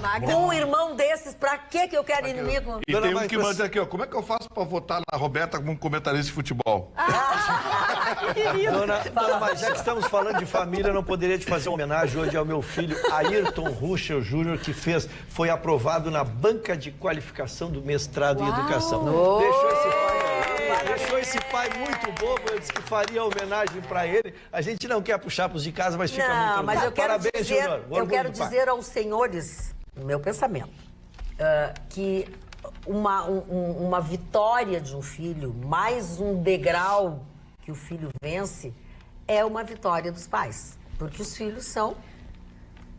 Magda. Com um irmão desses, pra que eu quero inimigo? E tem um que manda aqui, ó, como é que eu faço pra votar na Roberta como comentarista de futebol? Dona Magda, já que estamos falando de família, eu não poderia te fazer uma homenagem hoje ao meu filho, Ayrton Ruschel Júnior, que foi aprovado na banca de qualificação do mestrado em educação. Deixou esse pai muito bobo, eu disse que faria homenagem pra ele. A gente não quer puxar pros de casa, mas fica muito orgulhoso. Mas eu quero Parabéns, dizer, Júnior. eu quero dizer aos senhores, no meu pensamento, que uma vitória de um filho, mais um degrau que o filho vence, é uma vitória dos pais. Porque os filhos são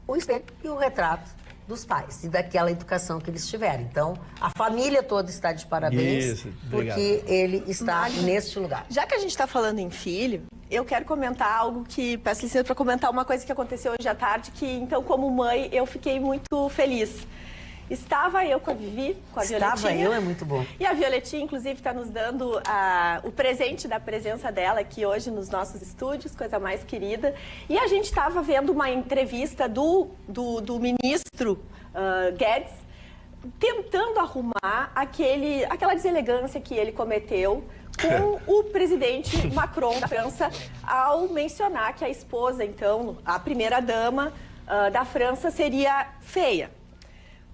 o espelho e o retrato dos pais e daquela educação que eles tiverem. Então, a família toda está de parabéns, porque ele está neste lugar. Já que a gente está falando em filho, eu quero comentar algo que, peço licença para comentar uma coisa que aconteceu hoje à tarde, que então, como mãe, eu fiquei muito feliz. Estava eu com a Vivi, com a Violetinha. Estava eu, é muito bom. E a Violetinha, inclusive, está nos dando o presente da presença dela aqui hoje nos nossos estúdios, coisa mais querida. E a gente estava vendo uma entrevista do ministro Guedes, tentando arrumar aquela deselegância que ele cometeu com o presidente Macron da França, ao mencionar que a esposa, então, a primeira-dama da França, seria feia.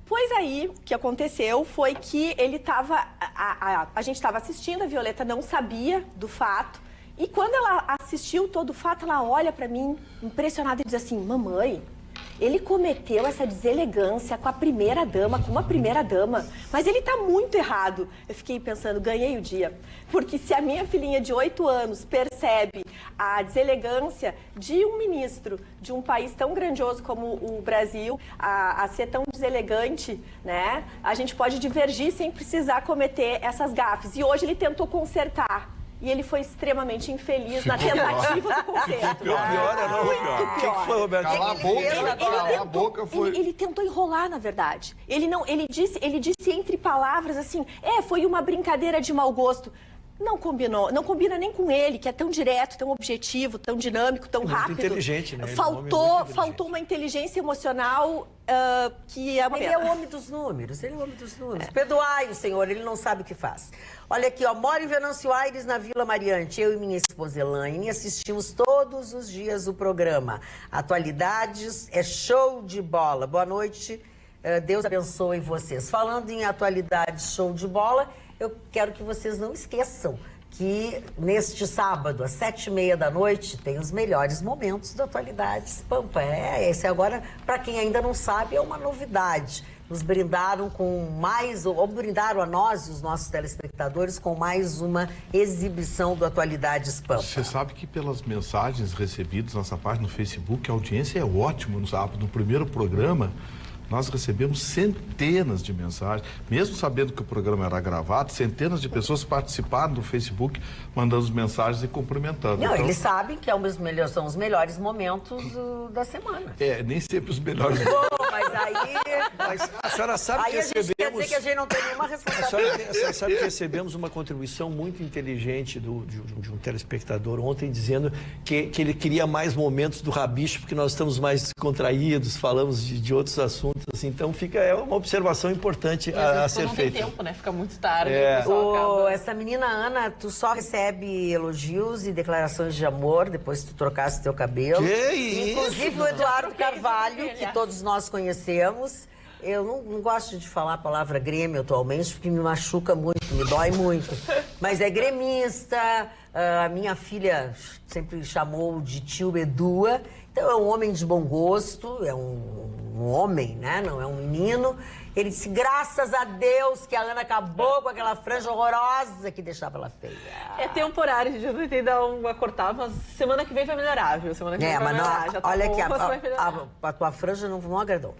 Pois aí, o que aconteceu foi que ele estava... A gente estava assistindo, a Violeta não sabia do fato. E quando ela assistiu todo o fato, ela olha para mim, impressionada, e diz assim, mamãe, ele cometeu essa deselegância com a primeira-dama, com uma primeira-dama, mas ele está muito errado. Eu fiquei pensando, ganhei o dia. Porque se a minha filhinha de 8 anos percebe a deselegância de um ministro de um país tão grandioso como o Brasil, a ser tão deselegante, né? A gente pode divergir sem precisar cometer essas gafes. E hoje ele tentou consertar. E ele foi extremamente infeliz na tentativa do conserto. Pior, não? Muito pior. O que foi, Roberto? Calar a boca foi... Ele tentou enrolar, na verdade. Ele disse entre palavras assim, foi uma brincadeira de mau gosto. Não combinou, não combina nem com ele, que é tão direto, tão objetivo, tão dinâmico, tão rápido. Muito inteligente, né? Faltou uma inteligência emocional que é uma Ele é o homem dos números, Perdoai o senhor, ele não sabe o que faz. Olha aqui, ó, moro em Venâncio Aires, na Vila Mariante. Eu e minha esposa Elaine assistimos todos os dias o programa. Atualidades é show de bola. Boa noite, Deus abençoe vocês. Falando em atualidades, show de bola, eu quero que vocês não esqueçam que neste sábado, às 7h30 da noite, tem os melhores momentos da Atualidades Pampa. Esse agora, para quem ainda não sabe, é uma novidade. Nos brindaram com mais, ou brindaram a nós e os nossos telespectadores com mais uma exibição do Atualidades Pampa. Você sabe que pelas mensagens recebidas nessa página no Facebook, a audiência é ótima no sábado. No primeiro programa, nós recebemos centenas de mensagens, mesmo sabendo que o programa era gravado, centenas de pessoas participaram do Facebook, mandando mensagens e cumprimentando. Não, então, eles sabem que são os melhores momentos da semana. Nem sempre os melhores. Bom, mas aí... Mas a senhora sabe que a gente quer dizer que a gente não tem nenhuma responsabilidade. A senhora sabe que recebemos uma contribuição muito inteligente de um telespectador ontem, dizendo que ele queria mais momentos do Rabicho, porque nós estamos mais descontraídos, falamos de outros assuntos. Assim, então é uma observação importante a ser feita. Não tem tempo, né? Fica muito tarde. Essa menina Ana, tu só recebe elogios e declarações de amor depois que tu trocasse teu cabelo. Inclusive o Eduardo Carvalho, que todos nós conhecemos. Eu não gosto de falar a palavra Grêmio atualmente, porque me machuca muito, me dói muito. Mas é gremista, a minha filha sempre chamou de tio Edua. Então é um homem de bom gosto, é um homem, né? Não é um menino. Ele disse, graças a Deus que a Ana acabou com aquela franja horrorosa que deixava ela feia. É temporário, gente. Eu tentei dar uma cortada, mas semana que vem vai melhorar, viu? Semana que vem vai melhorar. Já tá olha bom, aqui, a tua franja não agradou.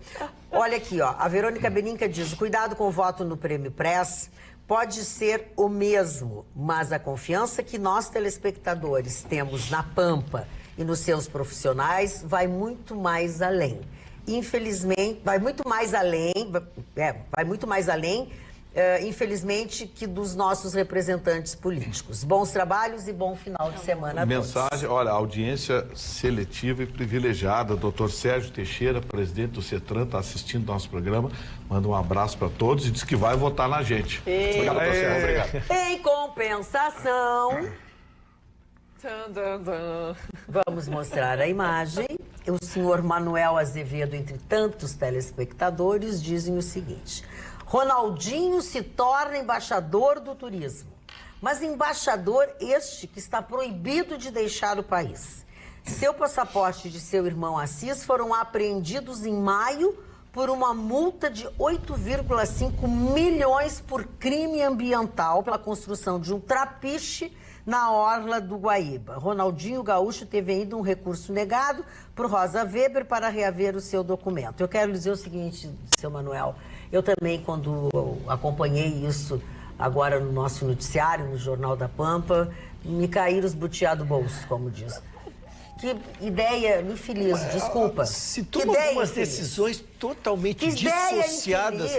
Olha aqui, ó, a Verônica Beninca diz, cuidado com o voto no Prêmio Press. Pode ser o mesmo, mas a confiança que nós, telespectadores, temos na Pampa e nos seus profissionais vai muito mais além. Infelizmente, vai muito mais além, infelizmente, que dos nossos representantes políticos. Bons trabalhos e bom final de semana a todos. Mensagem, olha, audiência seletiva e privilegiada. Dr. Sérgio Teixeira, presidente do CETRAN, está assistindo nosso programa. Manda um abraço para todos e diz que vai votar na gente. Obrigado, Dr. Sérgio. Obrigado. Em compensação, vamos mostrar a imagem. O senhor Manuel Azevedo, entre tantos telespectadores, dizem o seguinte: Ronaldinho se torna embaixador do turismo, mas embaixador este que está proibido de deixar o país. Seu passaporte de seu irmão Assis foram apreendidos em maio por uma multa de 8,5 milhões por crime ambiental pela construção de um trapiche na orla do Guaíba. Ronaldinho Gaúcho teve ainda um recurso negado por Rosa Weber para reaver o seu documento. Eu quero dizer o seguinte, seu Manuel, eu também, quando acompanhei isso agora no nosso noticiário, no Jornal da Pampa, me caíram os butiá do bolso, como diz. Que ideia infeliz, desculpa. Se toma algumas decisões totalmente dissociadas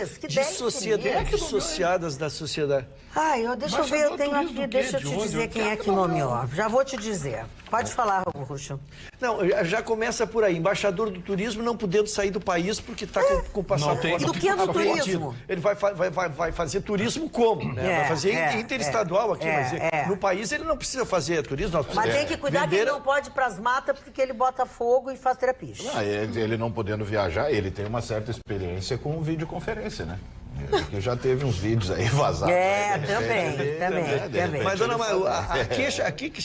da sociedade. Ai, deixa eu ver, eu tenho aqui, deixa eu te dizer quem é que nomeou. Já vou te dizer. Pode falar, Ruxo. Não, já começa por aí. Embaixador do turismo não podendo sair do país porque está com passaporte. E do que é do turismo? Ele vai fazer turismo como? Né? Vai fazer interestadual aqui, mas no país ele não precisa fazer turismo. Mas tem que cuidar que ele não pode ir para as matas porque ele bota fogo e faz trapiche. Ele não podendo viajar, ele tem uma certa experiência com videoconferência, né? Que já teve uns vídeos aí vazados. Também. Mas, dona Maria,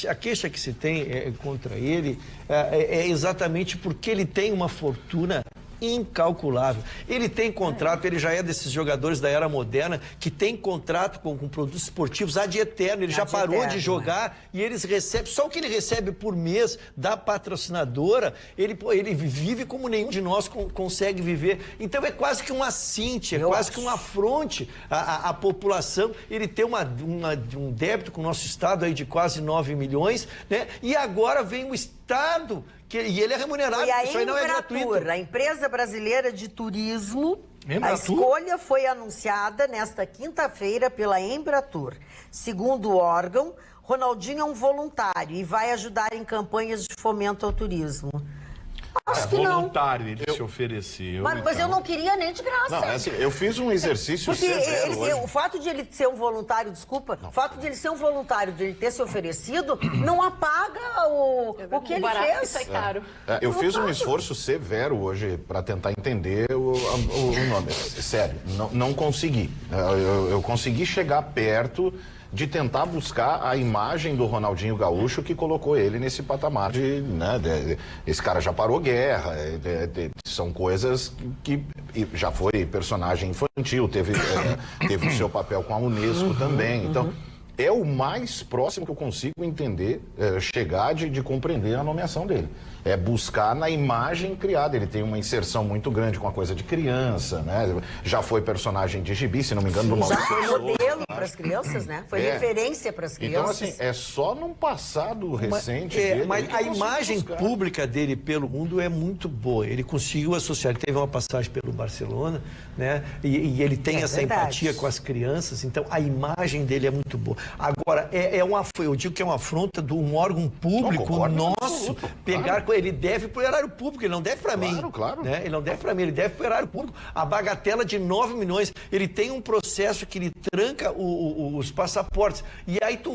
a queixa que se tem contra ele é exatamente porque ele tem uma fortuna incalculável. Ele tem contrato, ele já é desses jogadores da era moderna que tem contrato com produtos esportivos ad eterno. Ele já parou de jogar e eles recebem, só o que ele recebe por mês da patrocinadora, ele vive como nenhum de nós consegue viver. Então é quase que um assinte, quase que um afronte à população. Ele tem um débito com o nosso Estado aí de quase 9 milhões, né? E agora vem o Estado e ele é remunerado, isso aí não é gratuito. A empresa brasileira de turismo, a escolha foi anunciada nesta quinta-feira pela Embratur. Segundo o órgão, Ronaldinho é um voluntário e vai ajudar em campanhas de fomento ao turismo. Acho que não. Voluntário, ele se ofereceu. Mas eu não queria nem de graça. Não, assim, eu fiz um exercício porque o fato de ele ser um voluntário, o fato de ele ser um voluntário, de ele ter se oferecido, não apaga o que ele fez. Sai caro. Eu fiz um esforço severo hoje para tentar entender o nome. Sério, não consegui. Eu consegui chegar perto de tentar buscar a imagem do Ronaldinho Gaúcho que colocou ele nesse patamar esse cara já parou guerra, são coisas que já foi personagem infantil, teve o seu papel com a Unesco também, então é o mais próximo que eu consigo entender, chegar de compreender a nomeação dele. É buscar na imagem criada. Ele tem uma inserção muito grande com a coisa de criança, né? Já foi personagem de gibi, se não me engano, do Maurício. Já foi modelo para as crianças, né? Foi referência para as crianças. Então, assim, é só num passado recente dele. Mas a imagem pública dele pelo mundo é muito boa. Ele conseguiu associar, ele teve uma passagem pelo Barcelona, né? E ele tem essa empatia com as crianças, então a imagem dele é muito boa. Agora, eu digo que é uma afronta de um órgão público nosso pegar... Ele deve para o erário público, ele não deve para mim. Claro. Né? Ele não deve para mim, ele deve para o erário público. A bagatela de 9 milhões. Ele tem um processo que ele tranca os passaportes. E aí tu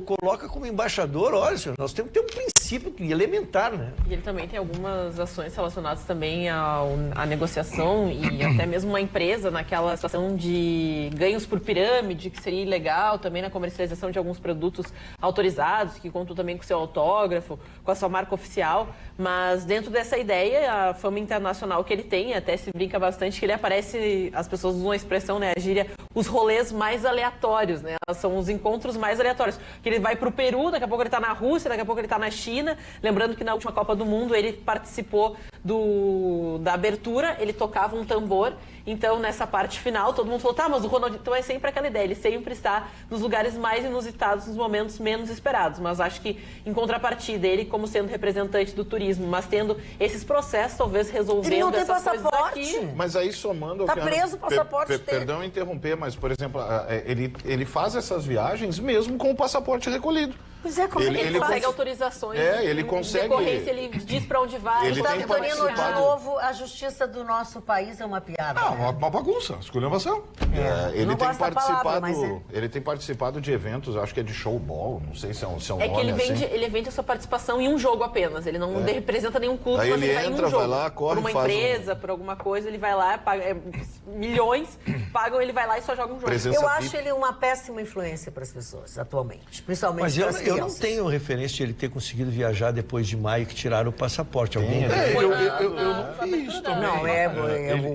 coloca como embaixador, olha, senhor, nós temos que ter um princípio elementar, né? E ele também tem algumas ações relacionadas também à negociação e até mesmo uma empresa naquela situação de ganhos por pirâmide, que seria ilegal também na comercialização de alguns produtos autorizados, que contam também com seu autógrafo, com a sua marca oficial. Mas dentro dessa ideia, a fama internacional que ele tem, até se brinca bastante, que ele aparece, as pessoas usam a expressão, né, a gíria, os rolês mais aleatórios, né? São os encontros mais aleatórios. Que ele vai pro Peru, daqui a pouco ele tá na Rússia, daqui a pouco ele tá na China, Argentina. Lembrando que na última Copa do Mundo ele participou da abertura, ele tocava um tambor. Então, nessa parte final, todo mundo falou, tá, mas o Ronaldinho... Então é sempre aquela ideia, ele sempre está nos lugares mais inusitados, nos momentos menos esperados. Mas acho que, em contrapartida, ele como sendo representante do turismo, mas tendo esses processos, talvez resolvendo Ele não tem essas coisas passaporte. aqui. Mas aí somando... Tá preso o passaporte dele. Perdão interromper, mas, por exemplo, ele faz essas viagens mesmo com o passaporte recolhido. Pois é, como Ele consegue autorizações. ele consegue. Decorrência, ele diz para onde vai. Ele tem Vitorino, de participado. novo, a justiça do nosso país é uma piada. Ah, uma bagunça, esculhambação. Ele Não tem gosto da participado. palavra, mas é. Ele tem participado de eventos, acho que é de showball, não sei se é um É que nome ele vende a sua participação em um jogo apenas. Ele não representa nenhum clube, Aí mas ele vai em um entra, jogo. vai lá, corre, por uma faz empresa, por alguma coisa, ele vai lá, paga milhões, pagam, ele vai lá e só joga um jogo. Presença Eu acho VIP. ele uma péssima influência para as pessoas, atualmente. Principalmente Mas para as eu não crianças. tenho referência de ele ter conseguido viajar depois de maio que tiraram o passaporte. Alguém Eu não vi isso também. Não,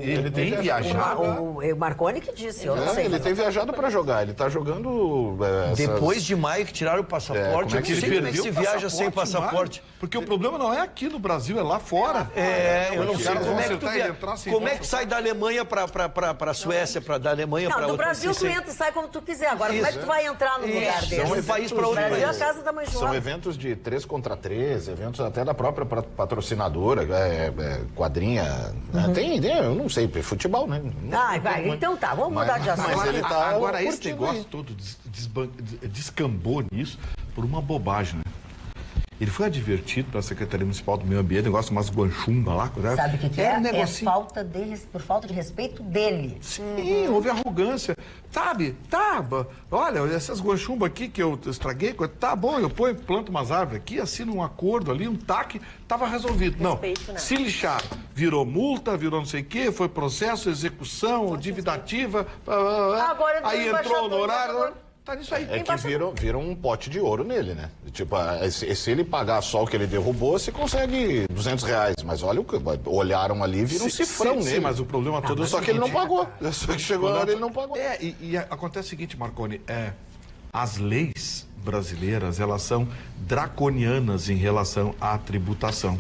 Ele tem viajado. o Marconi que disse, eu não sei. Ele tem viajado para jogar, ele tá jogando. depois de maio que tiraram o passaporte, como é eu que não ele sei como é que perdeu se o viaja sem passaporte. Mário, porque o problema não é aqui no Brasil, é lá fora. Eu não Os sei caras como vão é que tu acertar via... ele entrar sem Como é que passaporte. sai da Alemanha para a Suécia, da Alemanha para Não, do outra... Brasil tu entra e sai como tu quiser. Agora, como é que tu vai entrar no lugar dele? São país para O outro Brasil é a país. casa da mãe São Joana. eventos de 3 contra 3, eventos até da própria patrocinadora, quadrinha. Né? Tem, eu não sei, futebol, né? Vai, então tá, vamos mudar de assunto. Mas ele tá Agora, esse curtindo negócio aí. todo descambou nisso por uma bobagem, né? Ele foi advertido pela Secretaria Municipal do Meio Ambiente, negócio de umas guanchumba lá. Sabe o que é? Era um É negocinho. por falta de respeito dele. Sim, houve arrogância. Sabe? Tá, olha, essas guanchumbas aqui que eu estraguei, tá bom, eu planto umas árvores aqui, assino um acordo ali, um TAC, tava resolvido. Respeito, Não, né? se lixaram. Virou multa, virou não sei o quê, foi processo, execução, dívida ativa. Agora entrou aí o entrou no embaixador, horário. Tá nisso aí. É que viram um pote de ouro nele, né? Tipo, se ele pagar só o que ele derrubou, você consegue R$200. Mas olha, olharam ali e viram um cifrão nele. Sim, mas o problema todo é o Só que ele não seguinte, pagou. Só que chegou a hora ele não pagou. E acontece o seguinte, Marconi, as leis brasileiras, elas são draconianas em relação à tributação.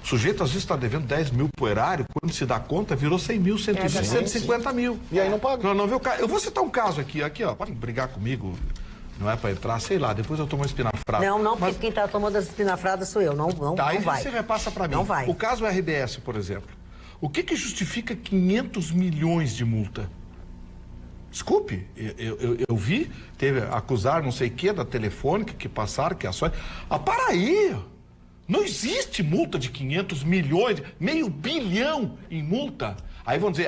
O sujeito às vezes está devendo 10 mil pro erário, quando se dá conta, virou 100 mil, 120, 150 mil. E aí não paga. Não vê o caso. Eu vou citar um caso aqui, ó, pode brigar comigo, não é para entrar, sei lá, depois eu tomo uma espinafrada. Não, Mas, porque quem tá tomando as espinafradas sou eu, não aí vai. você repassa para mim. Não vai. O caso RBS, por exemplo. O que justifica 500 milhões de multa? Desculpe, eu vi, acusar não sei o que da Telefônica, que passaram, que ações. Para aí! Não existe multa de 500 milhões, meio bilhão em multa. Aí vão dizer,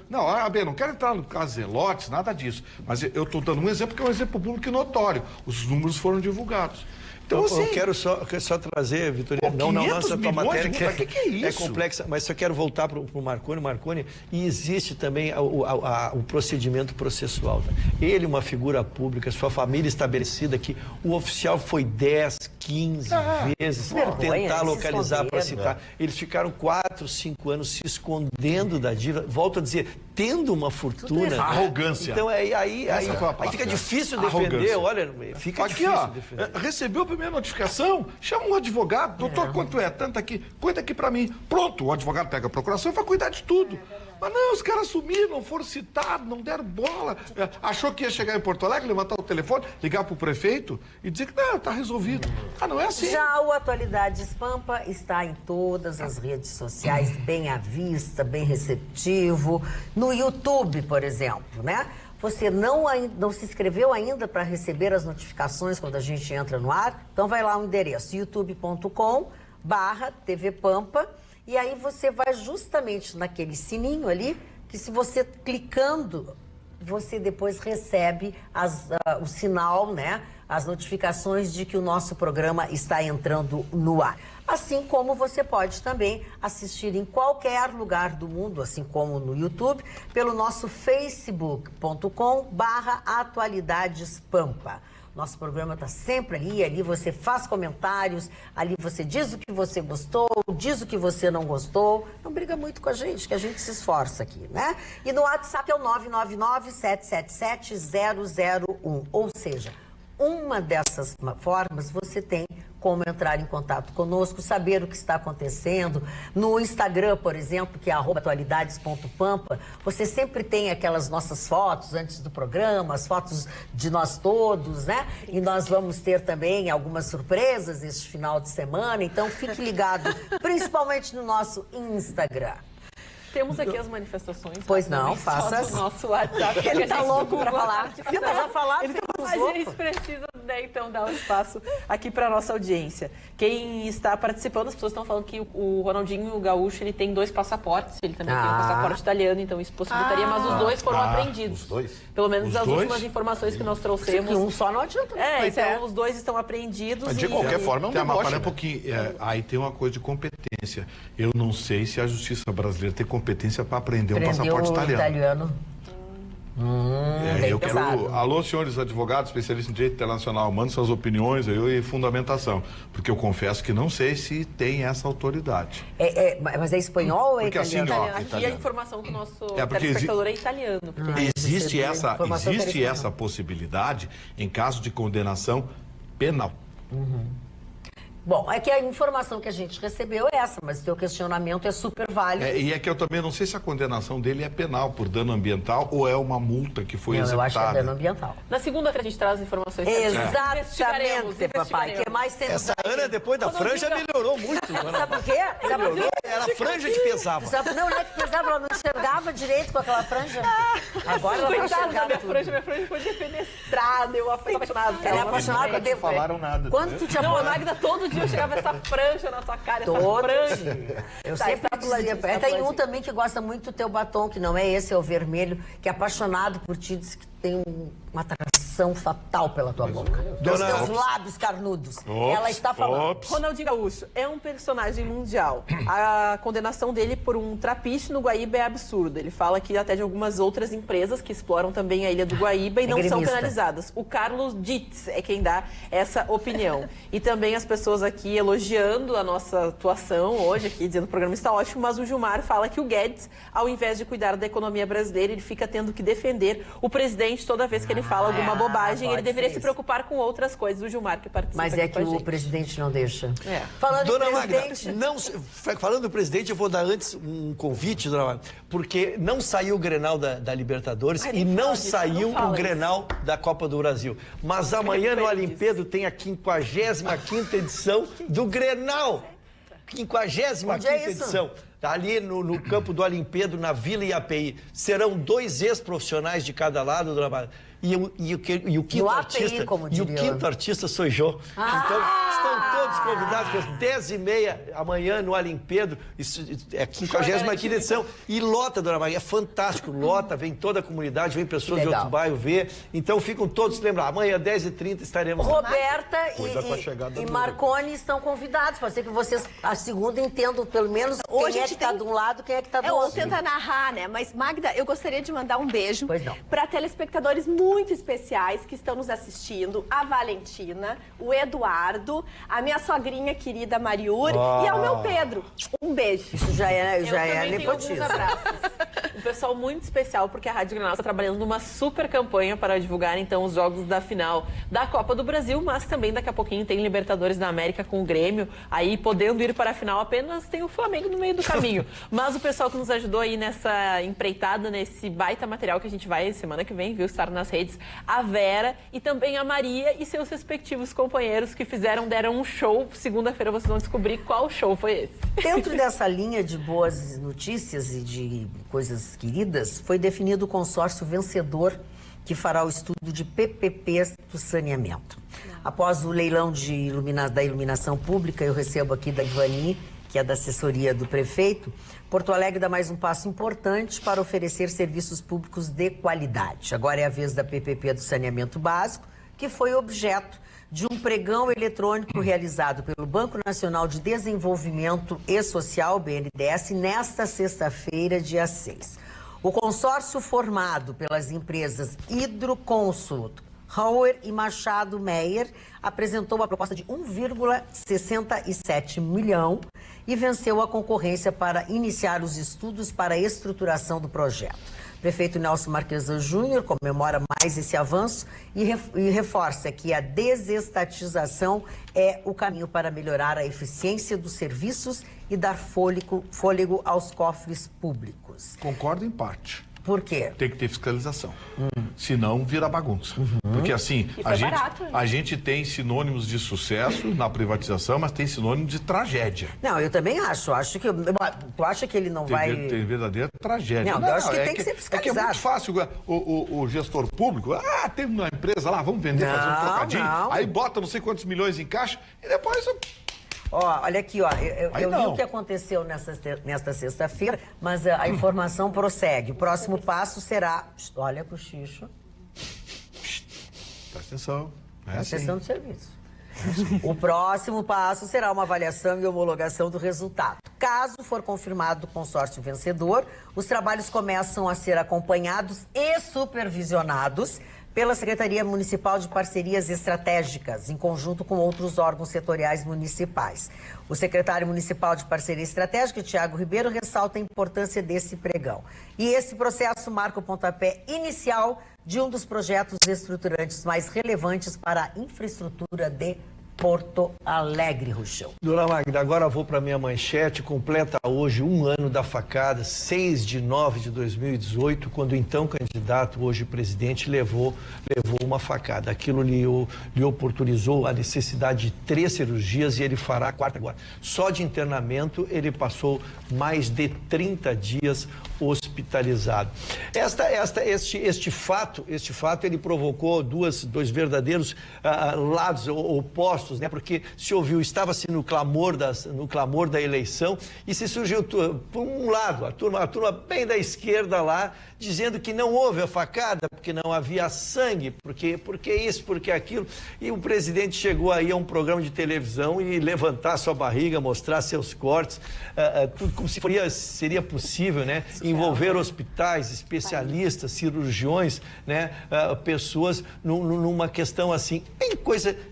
não quero entrar no caso Zelotes, nada disso. Mas eu estou dando um exemplo que é um exemplo público e notório. Os números foram divulgados. Então, assim, Eu quero só trazer, Vitorino, Pô, não 500 lança a tua milhões matéria, de multa, que é isso? É complexa, mas só quero voltar para o Marconi, e existe também o procedimento processual. Tá? Ele, uma figura pública, sua família estabelecida, que o oficial foi 10, 15 vezes vergonha, tentar se localizar para escondendo. citar. Eles ficaram 4, 5 anos se escondendo da dívida, volto a dizer, tendo uma fortuna. Arrogância. Então, aí Essa foi a fica palavra. difícil defender, Arrogância. olha, fica Aqui, difícil ó, defender. recebeu a primeira notificação, chama um advogado, doutor, quanto é? Tanto aqui, cuida aqui pra mim. Pronto, o advogado pega a procuração e vai cuidar de tudo. Mas não, os caras sumiram, foram citados, não deram bola. Achou que ia chegar em Porto Alegre, levantar o telefone, ligar pro prefeito e dizer que não, tá resolvido. Não é assim. Já o Atualidades Pampa está em todas as redes sociais, bem à vista, bem receptivo. No YouTube, por exemplo, né? Você não se inscreveu ainda para receber as notificações quando a gente entra no ar? Então vai lá o endereço, youtube.com/TV Pampa, e aí você vai justamente naquele sininho ali, que se você clicando, você depois recebe o sinal, né? As notificações de que o nosso programa está entrando no ar. Assim como você pode também assistir em qualquer lugar do mundo, assim como no YouTube, pelo nosso facebook.com/atualidadespampa. Nosso programa está sempre ali você faz comentários, ali você diz o que você gostou, diz o que você não gostou. Não briga muito com a gente, que a gente se esforça aqui, né? E no WhatsApp é o 999-777-001, ou seja, uma dessas formas, você tem como entrar em contato conosco, saber o que está acontecendo. No Instagram, por exemplo, que é @atualidades.pampa, você sempre tem aquelas nossas fotos antes do programa, as fotos de nós todos, né? E nós vamos ter também algumas surpresas neste final de semana, então fique ligado, principalmente no nosso Instagram. Temos aqui as manifestações. Pois não, faça. No nosso WhatsApp. Ele tá louco para falar. Não, mas já falar, A gente precisa, né, então, dar um espaço aqui para nossa audiência. Quem está participando, as pessoas estão falando que o Ronaldinho Gaúcho, ele tem 2 passaportes, ele também tem um passaporte italiano, então isso possibilitaria, mas os 2 foram apreendidos. Os 2? Pelo menos Os as dois? últimas informações que nós trouxemos. um só não adianta. Então os 2 estão apreendidos. De qualquer forma, é um Mas deboche, para um né? pouquinho, aí tem uma coisa de competência. Eu não sei se a justiça brasileira tem competência para apreender um passaporte italiano. Bem Eu pesado. quero. Alô, senhores advogados, especialistas em direito internacional, mandem suas opiniões e fundamentação. Porque eu confesso que não sei se tem essa autoridade. Mas é espanhol ou é Porque assim, italiano? ó, Aqui a italiano. informação que o nosso porque telespectador é italiano. Existe você essa, tem informação existe que era essa possibilidade em caso de condenação penal. Bom, é que a informação que a gente recebeu é essa, mas o teu questionamento é super válido. E é que eu também não sei se a condenação dele é penal por dano ambiental ou é uma multa que foi Não, eu acho que é executada. dano ambiental. Na segunda-feira a gente traz as informações. Exatamente, papai. O que mais temos Essa aí? Ana, depois da franja, melhorou muito. Sabe por quê? Sabe por quê? Era a franja que pesava. Não é que pesava, ela não enxergava direito com aquela franja. Agora ela vai Coitada da enxergar minha tudo. franja foi defenestrada, eu fui apaixonada. Ela é apaixonada por Não devo. falaram nada. Quando tu te Não, a apaixona... Magda, todo dia eu chegava essa franja na tua cara, essa Todo franja. dia. Eu Tá, sempre está do ladinho, dizia. está do Tem um ladinho. também que gosta muito do teu batom, que não é esse, é o vermelho, que é apaixonado por ti, diz que tem uma atração fatal pela tua boca. Dos teus lábios carnudos. Ela está falando. Ronaldinho Gaúcho é um personagem mundial. A condenação dele por um trapiche no Guaíba é absurda. Ele fala que até de algumas outras empresas que exploram também a ilha do Guaíba e não são gremista. penalizadas. O Carlos Dietz é quem dá essa opinião. E também as pessoas aqui elogiando a nossa atuação hoje aqui, dizendo que o programa está ótimo, mas o Gilmar fala que o Guedes, ao invés de cuidar da economia brasileira, ele fica tendo que defender o presidente toda vez que ele fala alguma bobagem. Ele pode deveria ser se isso. preocupar com outras coisas. O Gilmar que participa Mas aqui é com que a o gente. presidente não deixa. É. Falando Dona em Magda, presidente... falando do presidente, eu vou dar antes um convite, dona Magda, porque não saiu o Grenal da Libertadores Ai, e não não fala disso, saiu não fala o isso. Grenal da Copa do Brasil. Mas amanhã no Alimpedo tem a 55ª edição do Grenal. 55ª Onde é isso? edição. Ali no campo do Alimpedo, na Vila IAPI. Serão 2 ex-profissionais de cada lado, dona Magda. E o quinto API, artista, como e o diria. quinto artista sou eu. Então, estão todos convidados às 10h30 amanhã no Alimpedo. Isso é a 55ª edição. E lota, dona Maria, é fantástico. Lota, vem toda a comunidade, vem pessoas de Legal. outro bairro ver. Então, ficam todos, lembrar, amanhã, 10h30, estaremos lá. Roberta Cuida com a chegada e do- Marconi estão convidados. Pode ser que vocês, a segunda, entendam pelo menos Hoje quem a é que gente está tem- de um lado, quem é que está do Vou outro. tentar narrar, né? Mas, Magda, eu gostaria de mandar um beijo Pois não. para telespectadores muito especiais que estão nos assistindo. A Valentina, o Eduardo, a minha sogrinha querida Mariur e ao meu Pedro. Um beijo. Isso já é Eu também tenho alguns nepotismo. abraços. Um pessoal muito especial, porque a Rádio Grenal está trabalhando numa super campanha para divulgar, então, os jogos da final da Copa do Brasil, mas também daqui a pouquinho tem Libertadores da América com o Grêmio, aí podendo ir para a final apenas tem o Flamengo no meio do caminho. Mas o pessoal que nos ajudou aí nessa empreitada, nesse baita material que a gente vai semana que vem, viu, estar nas redes, a Vera e também a Maria e seus respectivos companheiros que deram um show. Segunda-feira vocês vão descobrir qual show foi esse. Dentro dessa linha de boas notícias e de coisas queridas, foi definido o consórcio vencedor que fará o estudo de PPPs do saneamento. Após o leilão da iluminação pública, eu recebo aqui da Ivani, que é da assessoria do prefeito, Porto Alegre dá mais um passo importante para oferecer serviços públicos de qualidade. Agora é a vez da PPP do saneamento básico, que foi objeto de um pregão eletrônico realizado pelo Banco Nacional de Desenvolvimento e Social, BNDES, nesta sexta-feira, dia 6. O consórcio formado pelas empresas Hidroconsult, Hauer e Machado Meyer apresentou uma proposta de 1,67 milhão e venceu a concorrência para iniciar os estudos para a estruturação do projeto. Prefeito Nelson Marquesan Júnior comemora mais esse avanço e reforça que a desestatização é o caminho para melhorar a eficiência dos serviços e dar fôlego aos cofres públicos. Concordo em parte. Por quê? Tem que ter fiscalização. Senão vira bagunça. Porque assim, a gente tem sinônimos de sucesso na privatização, mas tem sinônimo de tragédia. Não, eu também acho. Tu acha que ele não vai... Tem verdadeira tragédia. Não, eu acho que tem que ser fiscalizado. É que é muito fácil o gestor público, tem uma empresa lá, vamos vender, fazer um trocadinho, aí bota não sei quantos milhões em caixa e depois... Olha aqui, eu vi o que aconteceu nesta sexta-feira, mas a informação prossegue. O próximo passo será... Olha, cochicho. Presta atenção. Presta atenção do serviço. O próximo passo será uma avaliação e homologação do resultado. Caso for confirmado o consórcio vencedor, os trabalhos começam a ser acompanhados e supervisionados pela Secretaria Municipal de Parcerias Estratégicas, em conjunto com outros órgãos setoriais municipais. O secretário municipal de Parceria Estratégica, Tiago Ribeiro, ressalta a importância desse pregão. E esse processo marca o pontapé inicial de um dos projetos estruturantes mais relevantes para a infraestrutura de Porto Alegre, Ruxão. Dona Magda, agora vou para minha manchete. Completa hoje 1 ano da facada, 6 de 9 de 2018, quando o então candidato, hoje presidente, levou uma facada. Aquilo lhe oportunizou a necessidade de 3 cirurgias e ele fará a 4ª agora. Só de internamento ele passou mais de 30 dias hospitalizado. Este fato ele provocou dois verdadeiros lados opostos, né? Porque se ouviu, estava-se no clamor da eleição e se surgiu por um lado a turma bem da esquerda lá dizendo que não houve a facada porque não havia sangue, porque isso, porque aquilo, e o presidente chegou aí a um programa de televisão e levantar sua barriga, mostrar seus cortes, tudo como se seria possível, né? Envolver hospitais, especialistas, cirurgiões, né? Pessoas numa questão assim,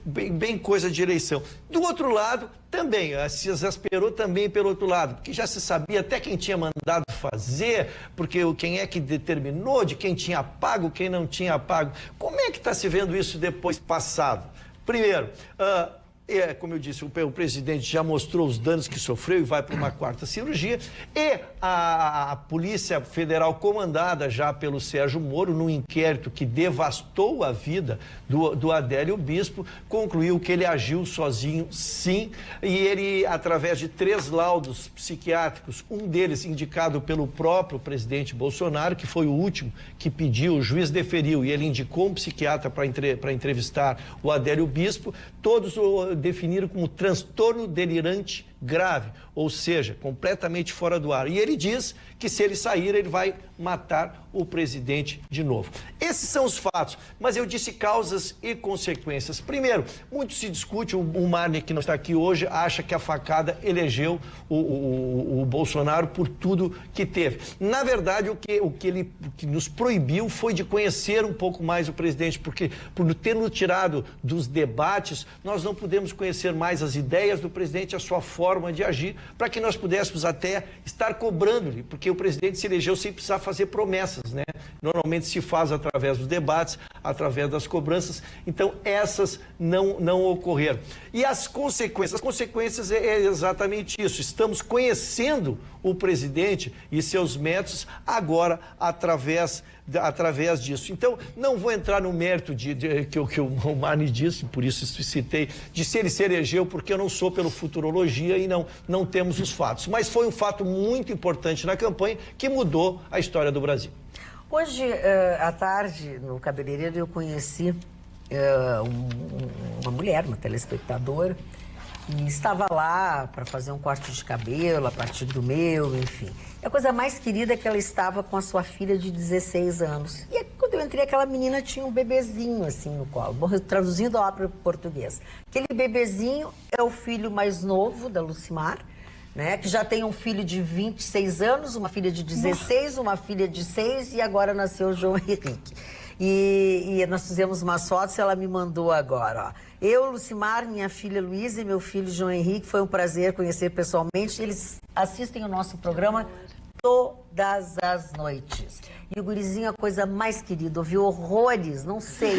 bem coisa de eleição. Do outro lado, também, se exasperou também pelo outro lado, porque já se sabia até quem tinha mandado fazer, porque quem é que determinou, de quem tinha pago, quem não tinha pago. Como é que está se vendo isso depois passado? Primeiro, como eu disse, o presidente já mostrou os danos que sofreu e vai para uma 4ª cirurgia. E a Polícia Federal, comandada já pelo Sérgio Moro, num inquérito que devastou a vida do Adélio Bispo, concluiu que ele agiu sozinho, sim. E ele, através de 3 laudos psiquiátricos, um deles indicado pelo próprio presidente Bolsonaro, que foi o último que pediu, o juiz deferiu, e ele indicou um psiquiatra para entrevistar o Adélio Bispo, todos definiram como transtorno delirante grave, ou seja, completamente fora do ar. E ele diz que se ele sair, ele vai matar o presidente de novo. Esses são os fatos, mas eu disse causas e consequências. Primeiro, muito se discute, o Marne, que não está aqui hoje, acha que a facada elegeu o Bolsonaro por tudo que teve. Na verdade, o que nos proibiu foi de conhecer um pouco mais o presidente, porque por ter nos tirado dos debates, nós não pudemos conhecer mais as ideias do presidente, a sua forma de agir, para que nós pudéssemos até estar cobrando-lhe, porque o presidente se elegeu sem precisar fazer promessas, né? Normalmente se faz através dos debates, através das cobranças, então essas não ocorreram. E as consequências é exatamente isso, estamos conhecendo o presidente e seus métodos agora através disso. Então, não vou entrar no mérito que o Marne disse, por isso citei, de se ele se elegeu, porque eu não sou pelo futurologia e não temos os fatos. Mas foi um fato muito importante na campanha que mudou a história do Brasil. Hoje, à tarde, no cabeleireiro, eu conheci uma mulher, uma telespectadora, que estava lá para fazer um corte de cabelo a partir do meu, enfim. E a coisa mais querida é que ela estava com a sua filha de 16 anos. E quando eu entrei, aquela menina tinha um bebezinho assim no colo. Bom, traduzindo a ópera para o português. Aquele bebezinho é o filho mais novo da Lucimar, né, que já tem um filho de 26 anos, uma filha de 16, uma filha de 6 e agora nasceu o João Henrique. E nós fizemos umas fotos e ela me mandou agora, ó. Eu, Lucimar, minha filha Luísa e meu filho João Henrique, foi um prazer conhecer pessoalmente. Eles assistem o nosso programa todos todas as noites. E o gurizinho é a coisa mais querida, ouviu horrores, não sei.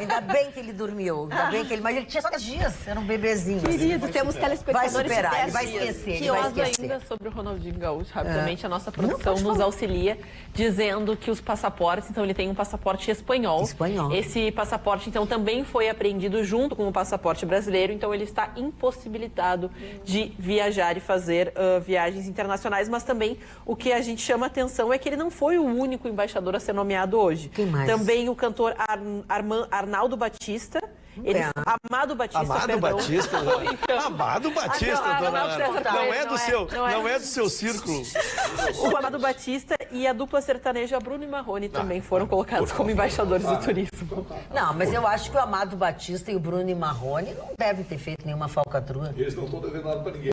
Ainda bem que ele dormiu, ainda bem que ele... Mas ele tinha só 10 dias, era um bebezinho. Querido, assim. temos telespectadores Vai superar, de 10 ele vai dias. esquecer, ele Que vai nós esquecer. ainda sobre o Ronaldinho Gaúcho, rapidamente, a nossa Não, produção pode nos falar. auxilia, dizendo que os passaportes, então ele tem um passaporte espanhol. Espanhol. Esse passaporte, então, também foi apreendido junto com o passaporte brasileiro, então ele está impossibilitado de viajar e fazer viagens internacionais, mas também o que a gente chama atenção é que ele não foi o único embaixador a ser nomeado hoje. Quem mais? Também o cantor Arnaldo Batista. Amado Batista, Amado perdão. Batista, Então, Amado Batista, Ah, não, dona Arnaldo Ana. César Não Coelho, é do não é. do seu círculo. o Amado Batista e a dupla sertaneja Bruno e Marrone também foram colocados como embaixadores do turismo. Não, mas eu acho que o Amado Batista e o Bruno e Marrone não devem ter feito nenhuma falcatrua. Eles não estão devendo nada para ninguém.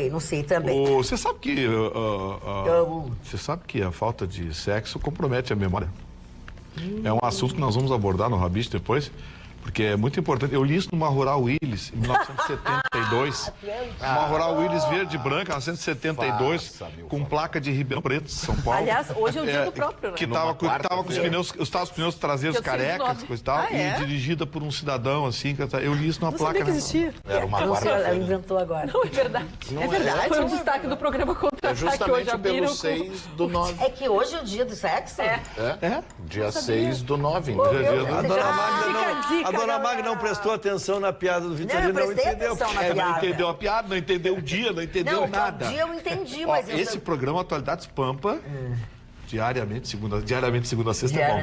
Não sei também. Você sabe que você sabe que a falta de sexo compromete a memória. É um assunto que nós vamos abordar no Rabicho depois, porque é muito importante. Eu li isso numa Rural Willis, em 1972. Uma Rural Willis verde e branca, 1972, com placa de Ribeirão Preto, São Paulo. Aliás, hoje é o dia do próprio, né? Que tava com os pneus traseiros Eu sei dos carecas, nomes. coisa e tal, e dirigida por um cidadão, assim. Eu li isso numa placa. Sabia que existia. Era uma Não sei, ela quarta-feira. inventou agora. Não, é verdade. Não é verdade. é. Foi um destaque do programa É Contra-Ataque hoje. justamente Abriram pelo com... 6 do 9. É que hoje é o dia do sexo? Dia 6 do 9. Pô, inclusive. eu- A dona Magda fica a dica, a dona galera. Magda não prestou atenção na piada do Não, Vitorino, eu prestei entendeu. atenção na Não piada. entendeu a piada, não entendeu o dia, não entendeu Não, nada. o dia eu entendi, Ó, mas eu esse programa Atualidades Pampa, diariamente, segunda a sexta, é bom.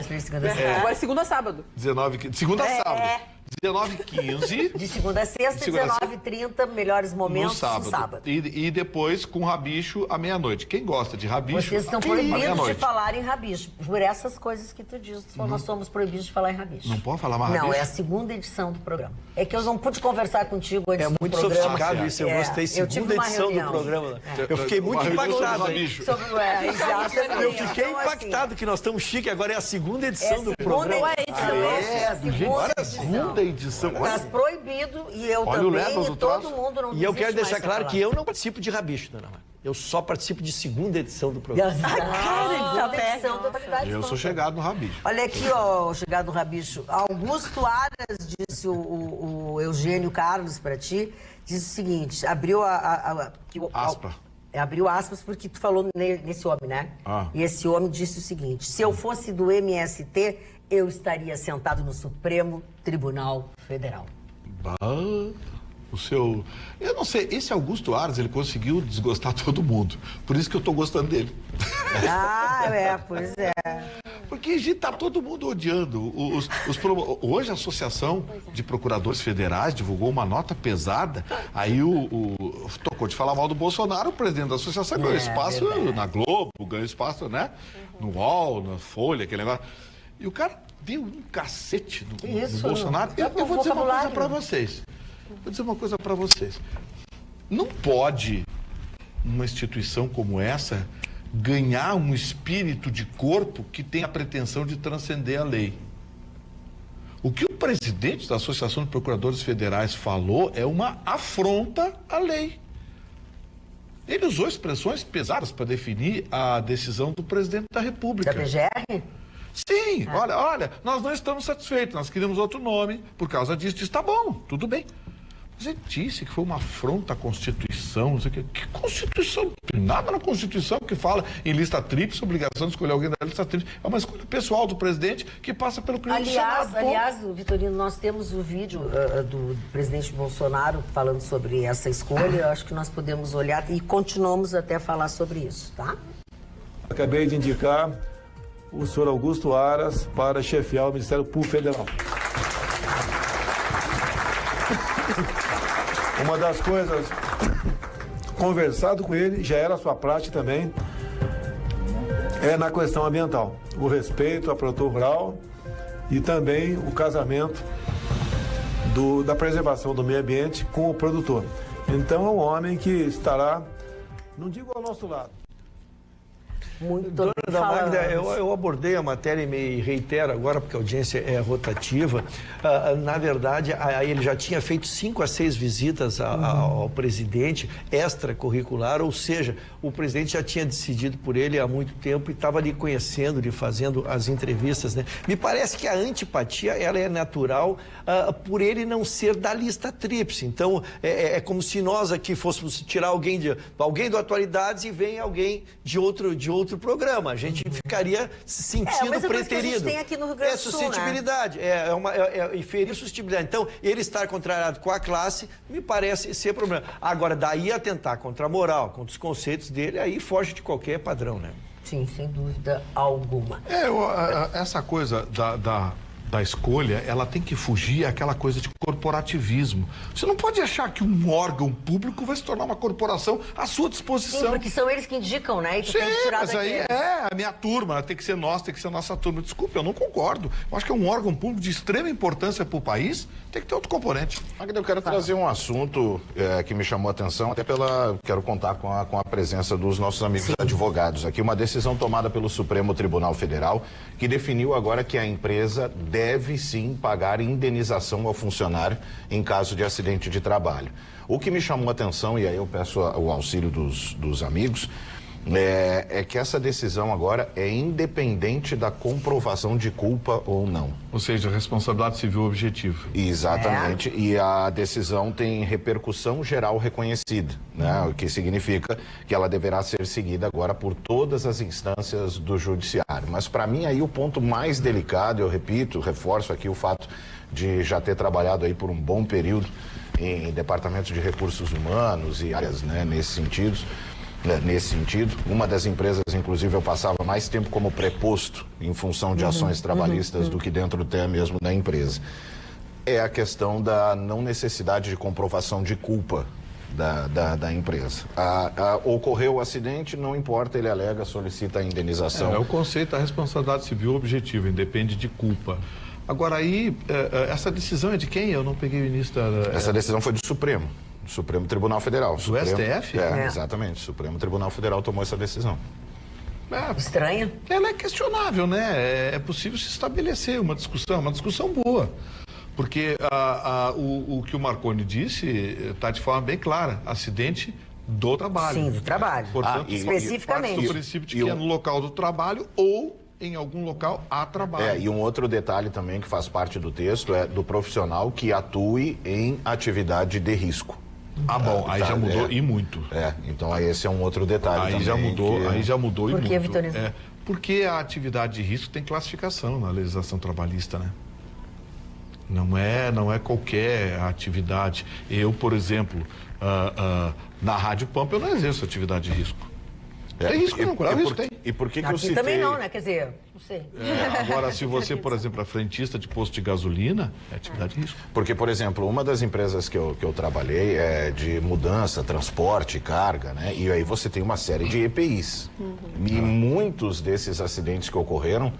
Agora é segunda a sábado. 19, segunda a sábado. 19h15 De segunda a sexta, Segunda a 19h30, melhores no momentos sábado. E depois com rabicho à meia-noite. Quem gosta de rabicho, Vocês estão à proibidos de meia-noite. falar em rabicho. Por essas coisas que tu diz, nós somos proibidos de falar em rabicho. Não pode falar mais Não, rabicho? é a segunda edição do programa. É que eu não pude conversar contigo antes É do muito programa. sofisticado isso, eu gostei. eu tive Segunda uma edição reunião. do programa. É. Eu fiquei muito Uma reunião impactado. sobre hein? rabicho. Exatamente. Eu fiquei Então, impactado que nós estamos chique, agora é a segunda É edição a do segunda programa. edição. É a segunda edição. Segunda edição. Estás proibido e eu Olha o também, Lemos e do todo troço. mundo não E eu desiste quero deixar mais claro dessa que eu não participo de rabicho, dona Magda. Eu só participo de segunda edição do programa. Segunda edição do Atualidades Eu sou Pampa. chegado no rabicho. Olha aqui, ó, chegado no rabicho. Augusto Aras, disse o Eugênio Carlos para ti, disse o seguinte, abriu Aspa. Abriu aspas porque tu falou nesse homem, né? Ah. E esse homem disse o seguinte, se eu fosse do MST, eu estaria sentado no Supremo Tribunal Federal. Eu não sei, esse Augusto Aras, ele conseguiu desgostar todo mundo. Por isso que eu tô gostando dele. Pois é. Porque gente, tá todo mundo odiando. Hoje a Associação de Procuradores Federais divulgou uma nota pesada. Aí tocou de falar mal do Bolsonaro, o presidente da associação ganhou espaço na Globo, ganhou espaço, né? No UOL, na Folha, aquele negócio. E o cara deu um cacete no Bolsonaro. Eu vou dizer uma coisa pra vocês. Não pode uma instituição como essa ganhar um espírito de corpo que tem a pretensão de transcender a lei. O que o presidente da Associação de Procuradores Federais falou é uma afronta à lei. Ele usou expressões pesadas para definir a decisão do presidente da República. Da PGR? Sim, olha, nós não estamos satisfeitos, nós queríamos outro nome por causa disso. Disse, tá bom, tudo bem. Mas ele disse que foi uma afronta à Constituição, não sei o quê. Que Constituição? Não tem nada na Constituição que fala em lista tríplice, obrigação de escolher alguém da lista tríplice. É uma escolha pessoal do presidente que passa pelo crime do Senado. Aliás, Vitorino, nós temos o vídeo do presidente Bolsonaro falando sobre essa escolha. Eu acho que nós podemos olhar e continuamos até a falar sobre isso, tá? Acabei de indicar o senhor Augusto Aras para chefiar o Ministério Público Federal. Uma das coisas, conversado com ele, já era sua prática também, é na questão ambiental. O respeito ao produtor rural e também o casamento da preservação do meio ambiente com o produtor. Então é um homem que estará, não digo ao nosso lado. muito Dona bem falando. Magda, eu abordei a matéria e me reitero agora, porque a audiência é rotativa. Na verdade, ele já tinha feito 5 a 6 visitas ao presidente extracurricular, ou seja, o presidente já tinha decidido por ele há muito tempo e estava ali conhecendo, ali fazendo as entrevistas, né? Me parece que a antipatia, ela é natural por ele não ser da lista tríplice. Então, é como se nós aqui fôssemos tirar alguém do Atualidades e vem alguém de outro programa. A gente ficaria se sentindo mas é coisa que a gente preterido. tem aqui no Rio Grande do Sul, suscetibilidade, inferir suscetibilidade. Então, ele estar contrariado com a classe me parece ser problema. Agora, daí a tentar contra a moral, contra os conceitos dele, aí foge de qualquer padrão, né? Sim, sem dúvida alguma. Essa coisa da escolha, ela tem que fugir àquela coisa de corporativismo. Você não pode achar que um órgão público vai se tornar uma corporação à sua disposição. Sim, porque são eles que indicam, né? E tu Sim, tem que tirar mas aí daqueles. a minha turma, tem que ser nossa, tem que ser a nossa turma. Desculpe, eu não concordo. Eu acho que é um órgão público de extrema importância para o país, tem que ter outro componente. Magda, eu quero trazer um assunto que me chamou a atenção, quero contar com a presença dos nossos amigos advogados aqui. Uma decisão tomada pelo Supremo Tribunal Federal, que definiu agora que a empresa deve sim pagar indenização ao funcionário em caso de acidente de trabalho. O que me chamou a atenção, e aí eu peço o auxílio dos amigos, é que essa decisão agora é independente da comprovação de culpa ou não. Ou seja, responsabilidade civil objetiva. Exatamente, e a decisão tem repercussão geral reconhecida, né? O que significa que ela deverá ser seguida agora por todas as instâncias do judiciário. Mas para mim aí o ponto mais delicado, eu repito, reforço aqui o fato de já ter trabalhado aí por um bom período em departamentos de recursos humanos e áreas, né, nesse sentido, uma das empresas, inclusive, eu passava mais tempo como preposto em função de ações trabalhistas do que dentro até mesmo da empresa. É a questão da não necessidade de comprovação de culpa da empresa. Ocorreu o acidente, não importa, ele alega, solicita a indenização. É o conceito da responsabilidade civil objetiva, independe de culpa. Agora aí, essa decisão é de quem? Eu não peguei o início da... Essa decisão foi do Supremo Tribunal Federal. Do STF? Exatamente. O Supremo Tribunal Federal tomou essa decisão. Estranha. Ela é questionável, né? É possível se estabelecer uma discussão boa. Porque o que o Marconi disse está de forma bem clara. Acidente do trabalho. Sim, do trabalho. Portanto, especificamente. do princípio de que é no local do trabalho ou em algum local há trabalho. E um outro detalhe também que faz parte do texto é do profissional que atue em atividade de risco. Bom, aí já mudou e muito. Então aí esse é um outro detalhe aí também. Aí já mudou e muito. Por que, Vitorino? Porque a atividade de risco tem classificação na legislação trabalhista, né? Não é qualquer atividade. Eu, por exemplo, na Rádio Pampa eu não exerço atividade de risco. Tem risco não, claro, isso tem. E por que Aqui eu citei... também não, né? Quer dizer, não sei. Agora, se você, por exemplo, é frentista de posto de gasolina, é atividade de risco. Porque, por exemplo, uma das empresas que eu trabalhei é de mudança, transporte, carga, né? E aí você tem uma série de EPIs. E muitos desses acidentes que ocorreram,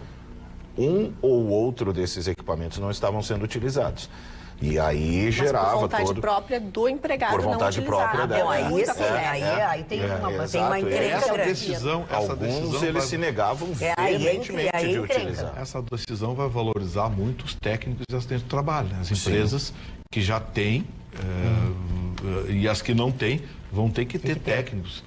um ou outro desses equipamentos não estavam sendo utilizados. E aí gerava por vontade própria do empregado, por vontade não própria dela. Aí tem uma encrenca grande. Alguns eles se negavam veementemente de utilizar. Essa decisão vai valorizar muito os técnicos e assistentes de trabalho, né? As empresas que já têm e as que não têm vão ter que ter técnicos,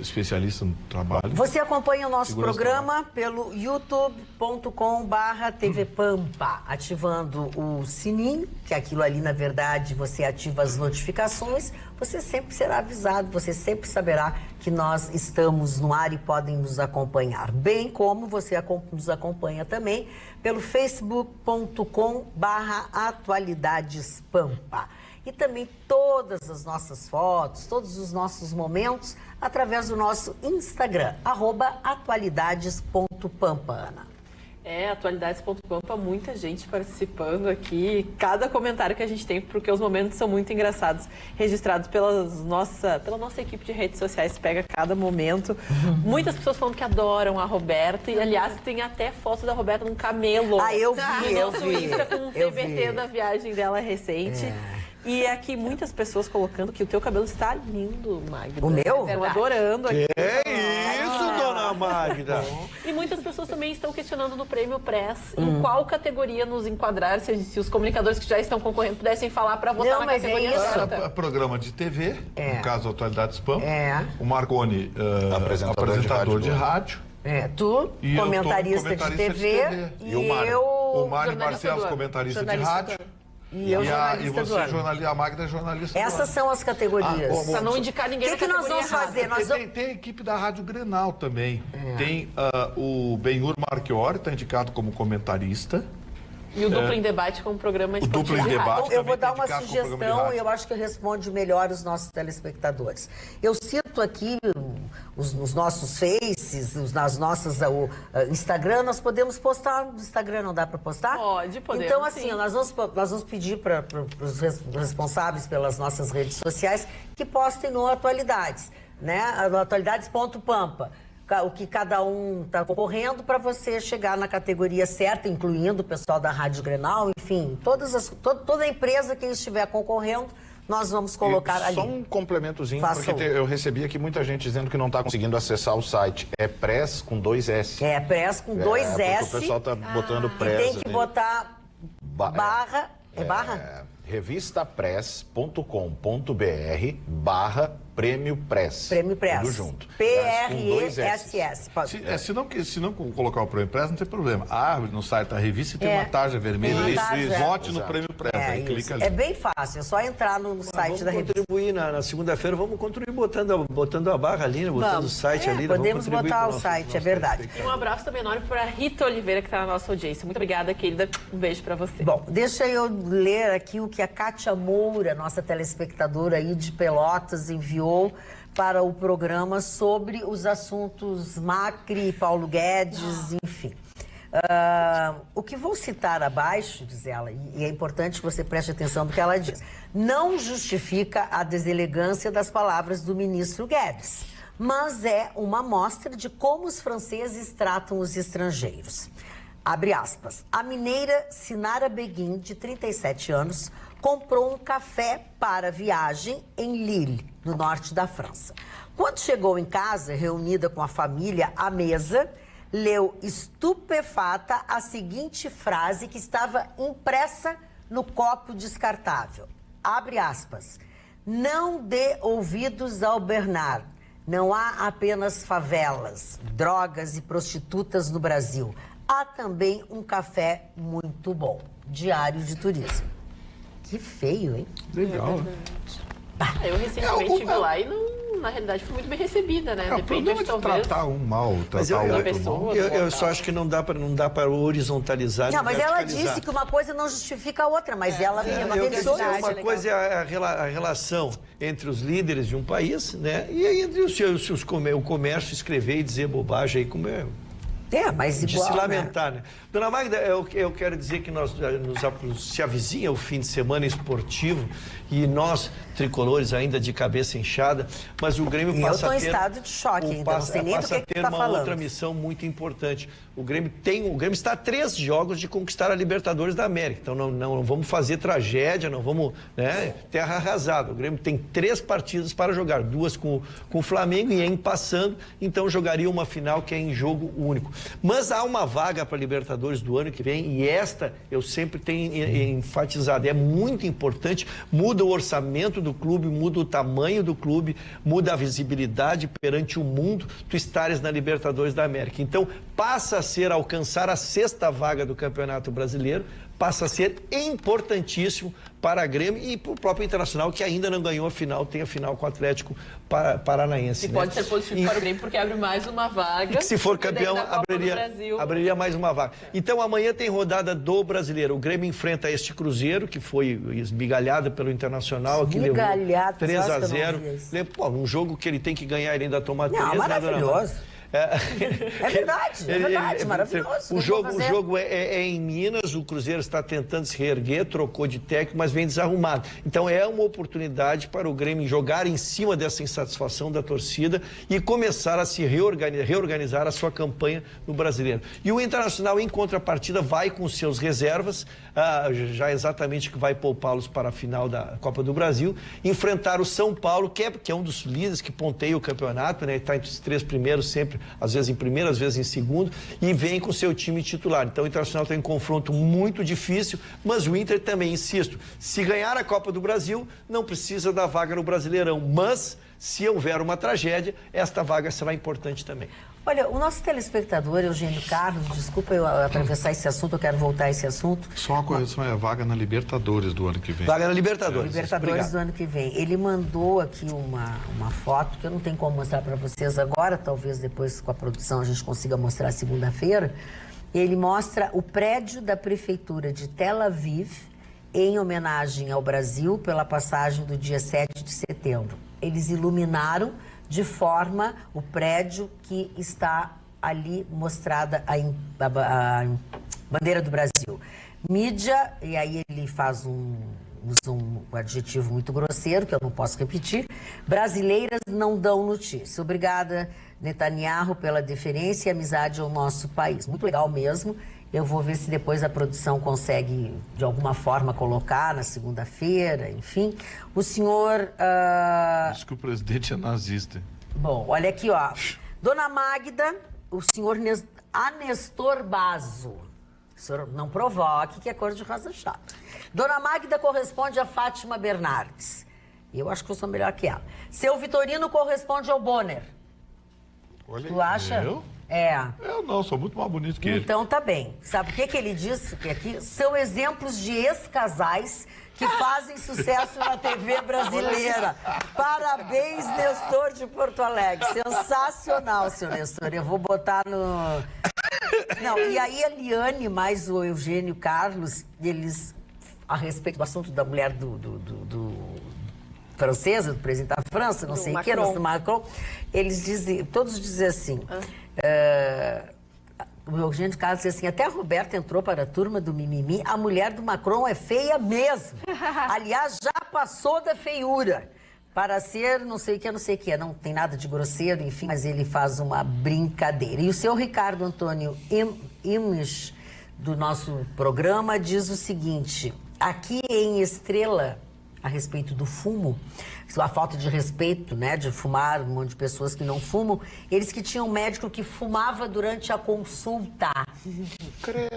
especialistas no trabalho. Você acompanha o nosso programa pelo youtube.com/tvpampa, ativando o sininho, que aquilo ali, na verdade, você ativa as notificações, você sempre será avisado, você sempre saberá que nós estamos no ar e podem nos acompanhar. Bem como você nos acompanha também pelo facebook.com/atualidadespampa. E também todas as nossas fotos, todos os nossos momentos, através do nosso Instagram, @atualidades.pampa, Ana. Atualidades.pampa, muita gente participando aqui. Cada comentário que a gente tem, porque os momentos são muito engraçados, registrados pela nossa equipe de redes sociais, pega cada momento. Muitas pessoas falando que adoram a Roberta, e aliás, tem até foto da Roberta num camelo. Eu vi, eu vi. Com um TBT da viagem dela recente. E aqui muitas pessoas colocando que o teu cabelo está lindo, Magda. O meu? Estão adorando aqui. É isso, dona Magda. vida. E muitas pessoas também estão questionando no Prêmio Press em qual categoria nos enquadrar, se os comunicadores que já estão concorrendo pudessem falar para votar na categoria certa. Programa de TV, no caso Atualidades Pampa. O Marconi, apresentador de rádio. Tu, E eu comentarista de TV. E eu... o Mário Barcelos, comentarista de rádio. E eu, jornalista do ano. A Magda é jornalista do ano. Essas são as categorias. Para não indicar ninguém O que nós vamos fazer? Tem a equipe da Rádio Grenal também. Tem o Benhur Marchiori, está indicado como comentarista. E o Duplo em Debate como programa esportivo. Duplo em Debate. Eu vou dar uma sugestão e eu acho que responde melhor os nossos telespectadores. Eu cito aqui os nossos Faces, nas nossas Instagram, nós podemos postar no Instagram, não dá para postar? Podemos. Então, assim, nós vamos pedir para os responsáveis pelas nossas redes sociais que postem no Atualidades, né? No atualidades.pampa. O que cada um está concorrendo para você chegar na categoria certa, incluindo o pessoal da Rádio Grenal, enfim, toda a empresa que estiver concorrendo, nós vamos colocar ali. Só um complementozinho, porque eu recebi aqui muita gente dizendo que não está conseguindo acessar o site. É Press com 2 S. É Press com 2 S. O pessoal está botando Press. Tem que botar barra. É barra? revistapress.com.br/Prêmio Press. Prêmio Press. Tudo junto. PRESS. Se não colocar o Prêmio Press, não tem problema. Abre no site da revista e tem uma tarja vermelha. Vote no Prêmio Press. Aí clica ali. É bem fácil, é só entrar no site da revista. Vamos contribuir na segunda-feira, vamos contribuir botando a barra ali, né? Botando o site ali. Podemos botar o site, é verdade. E um abraço também enorme para a Rita Oliveira, que está na nossa audiência. Muito obrigada, querida. Um beijo para você. Bom, deixa eu ler aqui o que a Kátia Moura, nossa telespectadora aí de Pelotas, enviou para o programa sobre os assuntos Macri, Paulo Guedes, enfim. O que vou citar abaixo, diz ela, e é importante que você preste atenção no que ela diz, não justifica a deselegância das palavras do ministro Guedes, mas é uma amostra de como os franceses tratam os estrangeiros. Abre aspas. A mineira Sinara Beguin, de 37 anos, comprou um café para viagem em Lille, no norte da França. Quando chegou em casa, reunida com a família à mesa, leu estupefata a seguinte frase que estava impressa no copo descartável. Abre aspas. Não dê ouvidos ao Bernard. Não há apenas favelas, drogas e prostitutas no Brasil. Há também um café muito bom. Diário de Turismo. Que feio, hein? Legal. Eu recentemente estive lá e na realidade fui muito bem recebida, né? Depende de tratar um mal, tratar o outro mal. Eu só acho que não dá para horizontalizar. Não, mas ela disse que uma coisa não justifica a outra, mas ela tem uma religião. Uma coisa é a relação entre os líderes de um país, né? E entre o comércio escrever e dizer bobagem aí, como é... mas igual, de se lamentar, né? Dona Magda, eu quero dizer que se avizinha o fim de semana esportivo e nós, tricolores, ainda de cabeça inchada, mas o Grêmio passa a ter... Eu estou em estado de choque ainda, não sei nem do que você está falando. Passa a ter uma outra missão muito importante. O Grêmio está a 3 jogos de conquistar a Libertadores da América, então não vamos fazer tragédia, não vamos, né, terra arrasada. O Grêmio tem 3 partidas para jogar, 2 com o Flamengo e em passando, então jogaria uma final que é em jogo único. Mas há uma vaga para a Libertadores do ano que vem e esta eu sempre tenho enfatizado, é muito importante, muda o orçamento do clube, muda o tamanho do clube, muda a visibilidade perante o mundo, tu estares na Libertadores da América. Então passa a ser alcançar a 6ª vaga do Campeonato Brasileiro, passa a ser importantíssimo para a Grêmio e para o próprio Internacional, que ainda não ganhou a final, tem a final com o Atlético Paranaense. E pode ser positivo para o Grêmio, porque abre mais uma vaga. E se for campeão, abriria mais uma vaga. Então, amanhã tem rodada do Brasileiro. O Grêmio enfrenta este Cruzeiro, que foi esmigalhado pelo Internacional, que levou 3-0. Um jogo que ele tem que ganhar, ele ainda toma 3. Maravilhoso. É verdade, maravilhoso. O jogo é em Minas, o Cruzeiro está tentando se reerguer, trocou de técnico, mas vem desarrumado. Então é uma oportunidade para o Grêmio jogar em cima dessa insatisfação da torcida e começar a se reorganizar a sua campanha no Brasileiro. E o Internacional, em contrapartida, vai com seus reservas, já exatamente que vai poupá-los para a final da Copa do Brasil, enfrentar o São Paulo, que é um dos líderes que ponteia o campeonato, né? Está entre os 3 primeiros sempre às vezes em primeiro, às vezes em segundo, e vem com seu time titular. Então o Internacional tem um confronto muito difícil, mas o Inter também, insisto, se ganhar a Copa do Brasil, não precisa da vaga no Brasileirão, mas se houver uma tragédia, esta vaga será importante também. Olha, o nosso telespectador, Eugênio Carlos, desculpa eu atravessar esse assunto, eu quero voltar a esse assunto. Só uma correção, é a vaga na Libertadores do ano que vem. Vaga na Libertadores. Libertadores do ano que vem. Ele mandou aqui uma foto que eu não tenho como mostrar para vocês agora, talvez depois com a produção a gente consiga mostrar segunda-feira. Ele mostra o prédio da Prefeitura de Tel Aviv em homenagem ao Brasil pela passagem do dia 7 de setembro. Eles iluminaram de forma o prédio que está ali mostrada a bandeira do Brasil. Mídia, e aí ele faz usa um adjetivo muito grosseiro, que eu não posso repetir, brasileiras não dão notícia. Obrigada, Netanyahu, pela deferência e amizade ao nosso país. Muito legal mesmo. Eu vou ver se depois a produção consegue, de alguma forma, colocar na segunda-feira, enfim. O senhor... Diz que o presidente é nazista. Bom, olha aqui, ó. Dona Magda, o senhor Anestor Bazo. O senhor não provoque, que é cor de rosa chata. Dona Magda corresponde a Fátima Bernardes. Eu acho que eu sou melhor que ela. Seu Vitorino corresponde ao Bonner. Olha, tu acha? Eu? É. Eu não, sou muito mais bonito que ele. Então tá bem. Sabe o que ele disse? Que aqui são exemplos de ex-casais que fazem sucesso na TV brasileira. Parabéns, Nestor de Porto Alegre. Sensacional, seu Nestor. Eu vou botar no... Não, e aí a Liane mais o Eugênio Carlos, eles, a respeito do assunto da mulher do francesa, do presidente da França, não sei o que, do Macron, eles dizem, todos dizem assim... O Eugênio Carlos diz assim, até a Roberta entrou para a turma do mimimi, a mulher do Macron é feia mesmo. Aliás, já passou da feiura para ser não sei o que, não sei o que. Não tem nada de grosseiro, enfim, mas ele faz uma brincadeira. E o seu Ricardo Antônio Imes, do nosso programa, diz o seguinte, aqui em Estrela, a respeito do fumo, a falta de respeito, né, de fumar, um monte de pessoas que não fumam, eles que tinham um médico que fumava durante a consulta.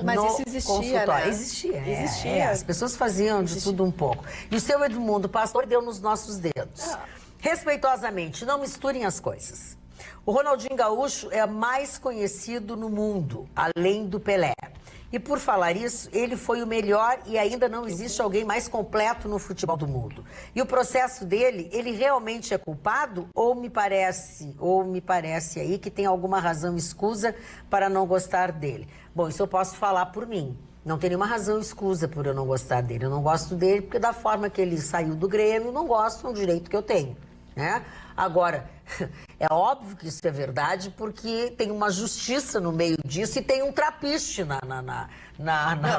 Mas isso existia, né? Existia. As pessoas faziam de tudo um pouco. E o seu Edmundo Pastor deu nos nossos dedos. Respeitosamente, não misturem as coisas. O Ronaldinho Gaúcho é mais conhecido no mundo, além do Pelé. E por falar isso, ele foi o melhor e ainda não existe alguém mais completo no futebol do mundo. E o processo dele, ele realmente é culpado ou me parece aí que tem alguma razão escusa para não gostar dele? Bom, isso eu posso falar por mim. Não tem nenhuma razão escusa por eu não gostar dele. Eu não gosto dele porque da forma que ele saiu do Grêmio, não gosto, é um direito que eu tenho, né? Agora, é óbvio que isso é verdade porque tem uma justiça no meio disso e tem um trapiche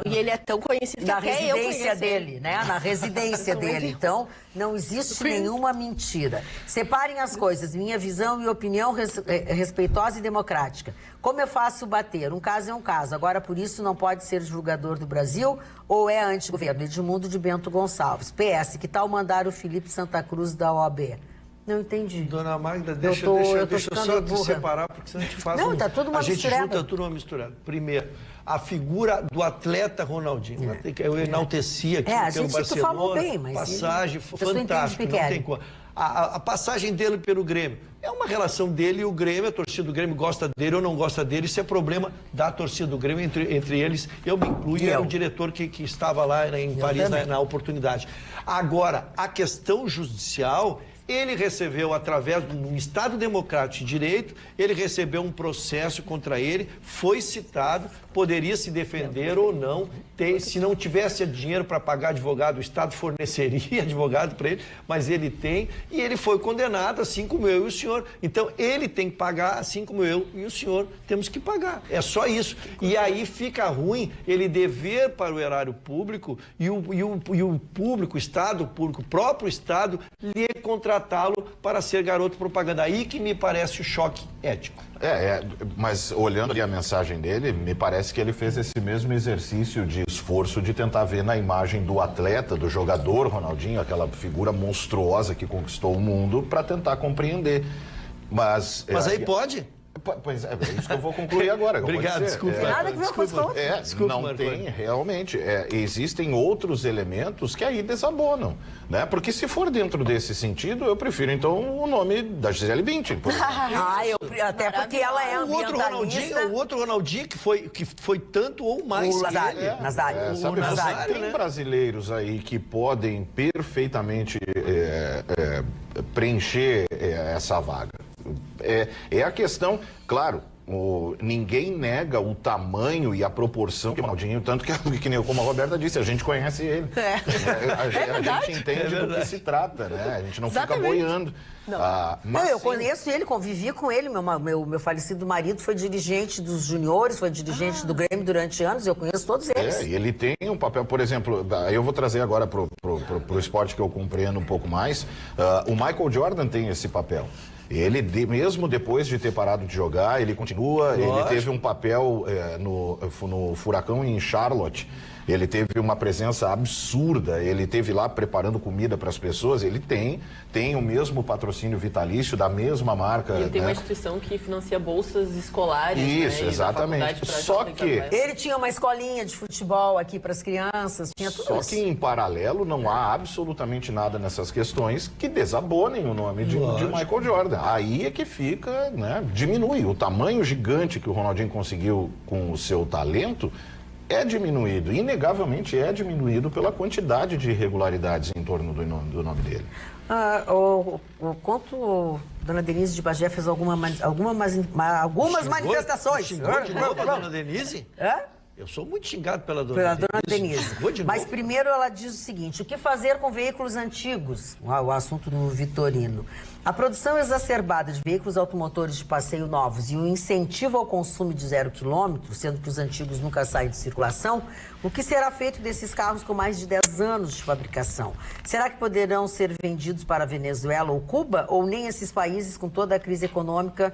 e ele é tão conhecido na que residência dele, né? Na residência dele. Então, não existe nenhuma mentira. Separem as coisas, minha visão e opinião respeitosa e democrática. Como é fácil bater? Um caso é um caso. Agora, por isso, não pode ser divulgador do Brasil ou é antigoverno? Edmundo de Bento Gonçalves. PS, que tal mandar o Felipe Santa Cruz da OAB? Não entendi. Dona Magda, deixa eu só te separar, porque senão a gente faz tá tudo uma a gente misturada. junta tudo uma misturada. Primeiro, a figura do atleta Ronaldinho. Eu enalteci aqui pelo Barcelona. Tu falou bem, mas passagem fantástica, não tem como. A passagem dele pelo Grêmio. É uma relação dele e o Grêmio, a torcida do Grêmio gosta dele ou não gosta dele, isso é problema da torcida do Grêmio, entre eles, eu me incluo, era o diretor que estava lá em Paris na oportunidade. Agora, a questão judicial... Ele recebeu, através de um Estado democrático de direito, ele recebeu um processo contra ele, foi citado, poderia se defender ou não. Se não tivesse dinheiro para pagar advogado, o Estado forneceria advogado para ele, mas ele tem, e ele foi condenado, assim como eu e o senhor. Então, ele tem que pagar, assim como eu e o senhor temos que pagar. É só isso. E aí fica ruim ele dever para o erário público e o público, o Estado público, o próprio Estado, lhe contratá-lo para ser garoto propaganda. Aí que me parece o choque ético. Mas olhando ali a mensagem dele, me parece que ele fez esse mesmo exercício de esforço de tentar ver na imagem do atleta, do jogador Ronaldinho, aquela figura monstruosa que conquistou o mundo, para tentar compreender. Mas aí pode? Pois é isso que eu vou concluir agora. Obrigado, desculpa. Nada que ver com isso. Não tem, realmente. Existem outros elementos que aí desabonam, né? Porque se for dentro desse sentido, eu prefiro, então, o nome da Gisele Bündchen, por exemplo. Até porque ela é ambientalista. O outro Ronaldinho que foi tanto ou mais. O Nazário. Sabe, Nazário. tem brasileiros aí que podem perfeitamente preencher essa vaga. É a questão, claro, ninguém nega o tamanho e a proporção que o Ronaldinho, tanto que nem como a Roberta disse, a gente conhece ele. A gente entende do que se trata, né? A gente não fica boiando. Eu conheço ele, convivi com ele. Meu falecido marido foi dirigente dos juniores, foi dirigente do Grêmio durante anos, eu conheço todos eles. E ele tem um papel, por exemplo, eu vou trazer agora pro esporte que eu compreendo um pouco mais. O Michael Jordan tem esse papel. Ele, mesmo depois de ter parado de jogar, ele continua. Lógico. Ele teve um papel no Furacão em Charlotte. Ele teve uma presença absurda. Ele teve lá preparando comida para as pessoas. Ele tem o mesmo patrocínio vitalício da mesma marca. Ele tem uma instituição que financia bolsas escolares. Isso, né? Exatamente. Só que ele tinha uma escolinha de futebol aqui para as crianças. Tinha tudo só isso. Que em paralelo não há absolutamente nada nessas questões que desabonem o nome de Michael Jordan. Aí é que fica, né? Diminui o tamanho gigante que o Ronaldinho conseguiu com o seu talento. É diminuído, inegavelmente é diminuído pela quantidade de irregularidades em torno do nome dele. Quanto Dona Denise de Bagé fez algumas manifestações. Xingou de novo a Dona Denise? Eu sou muito xingado pela Dona Denise. Mas primeiro ela diz o seguinte: o que fazer com veículos antigos? O assunto no Vitorino. A produção exacerbada de veículos automotores de passeio novos e o incentivo ao consumo de 0 km, sendo que os antigos nunca saem de circulação, o que será feito desses carros com mais de 10 anos de fabricação? Será que poderão ser vendidos para a Venezuela ou Cuba? Ou nem esses países, com toda a crise econômica,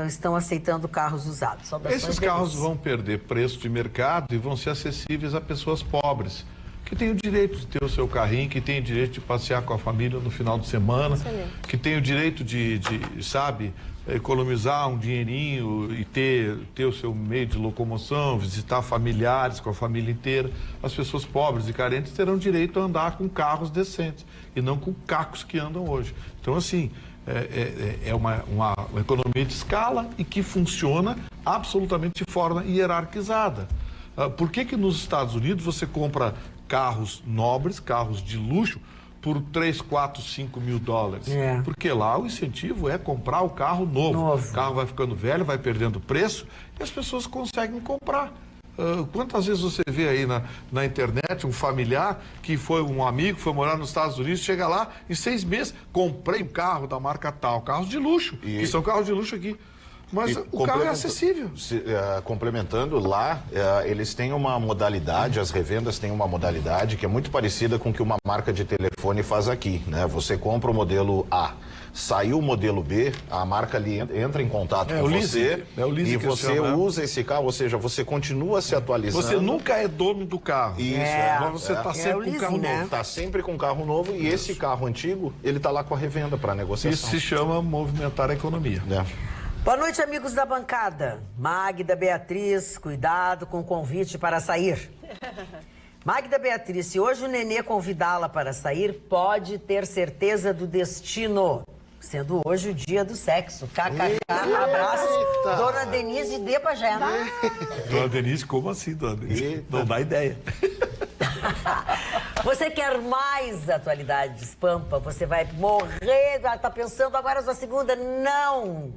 estão aceitando carros usados? Esses carros vão perder preço de mercado e vão ser acessíveis a pessoas pobres, que têm o direito de ter o seu carrinho, que têm o direito de passear com a família no final de semana, que têm o direito de economizar um dinheirinho e ter o seu meio de locomoção, visitar familiares com a família inteira. As pessoas pobres e carentes terão direito a andar com carros decentes e não com cacos que andam hoje. Então, assim, é uma economia de escala e que funciona absolutamente de forma hierarquizada. Por que nos Estados Unidos você compra carros nobres, carros de luxo, por 3, 4, 5 mil dólares? Porque lá o incentivo é comprar o carro novo. O carro vai ficando velho, vai perdendo preço e as pessoas conseguem comprar. Quantas vezes você vê aí na internet um familiar que foi um amigo, foi morar nos Estados Unidos, chega lá, em 6 meses, comprei um carro da marca tal, carros de luxo, que são carros de luxo aqui. Mas o carro é acessível. Complementando, lá eles têm uma modalidade, as revendas têm uma modalidade que é muito parecida com o que uma marca de telefone faz aqui, né? Você compra o modelo A, saiu o modelo B, a marca ali entra em contato com você e você usa esse carro, ou seja, você continua se atualizando. Você nunca é dono do carro. Isso. Agora você está sempre com carro novo. Está sempre com carro novo e esse carro antigo, ele está lá com a revenda para negociação. Isso se chama movimentar a economia. Boa noite, amigos da bancada. Magda Beatriz, cuidado com o convite para sair. Magda Beatriz, se hoje o Nenê convidá-la para sair, pode ter certeza do destino. Sendo hoje o dia do sexo. KKK, abraços. Dona Denise de Bagé. Dona Denise, como assim, Dona Denise? Não dá ideia. Você quer mais atualidades, Pampa? Você vai morrer, tá pensando agora na sua segunda? Não!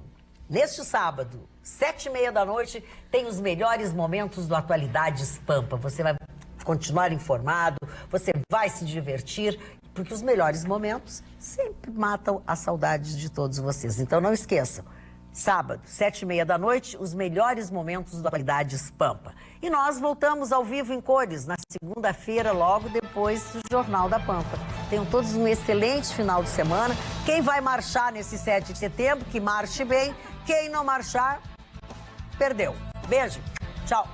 Neste sábado, 7h30 da noite, tem os melhores momentos do Atualidades Pampa. Você vai continuar informado, você vai se divertir, porque os melhores momentos sempre matam as saudades de todos vocês. Então não esqueçam, sábado, 7h30 da noite, os melhores momentos do Atualidades Pampa. E nós voltamos ao vivo em cores na segunda-feira, logo depois do Jornal da Pampa. Tenham todos um excelente final de semana. Quem vai marchar nesse 7 de setembro, que marche bem. Quem não marchar, perdeu. Beijo. Tchau.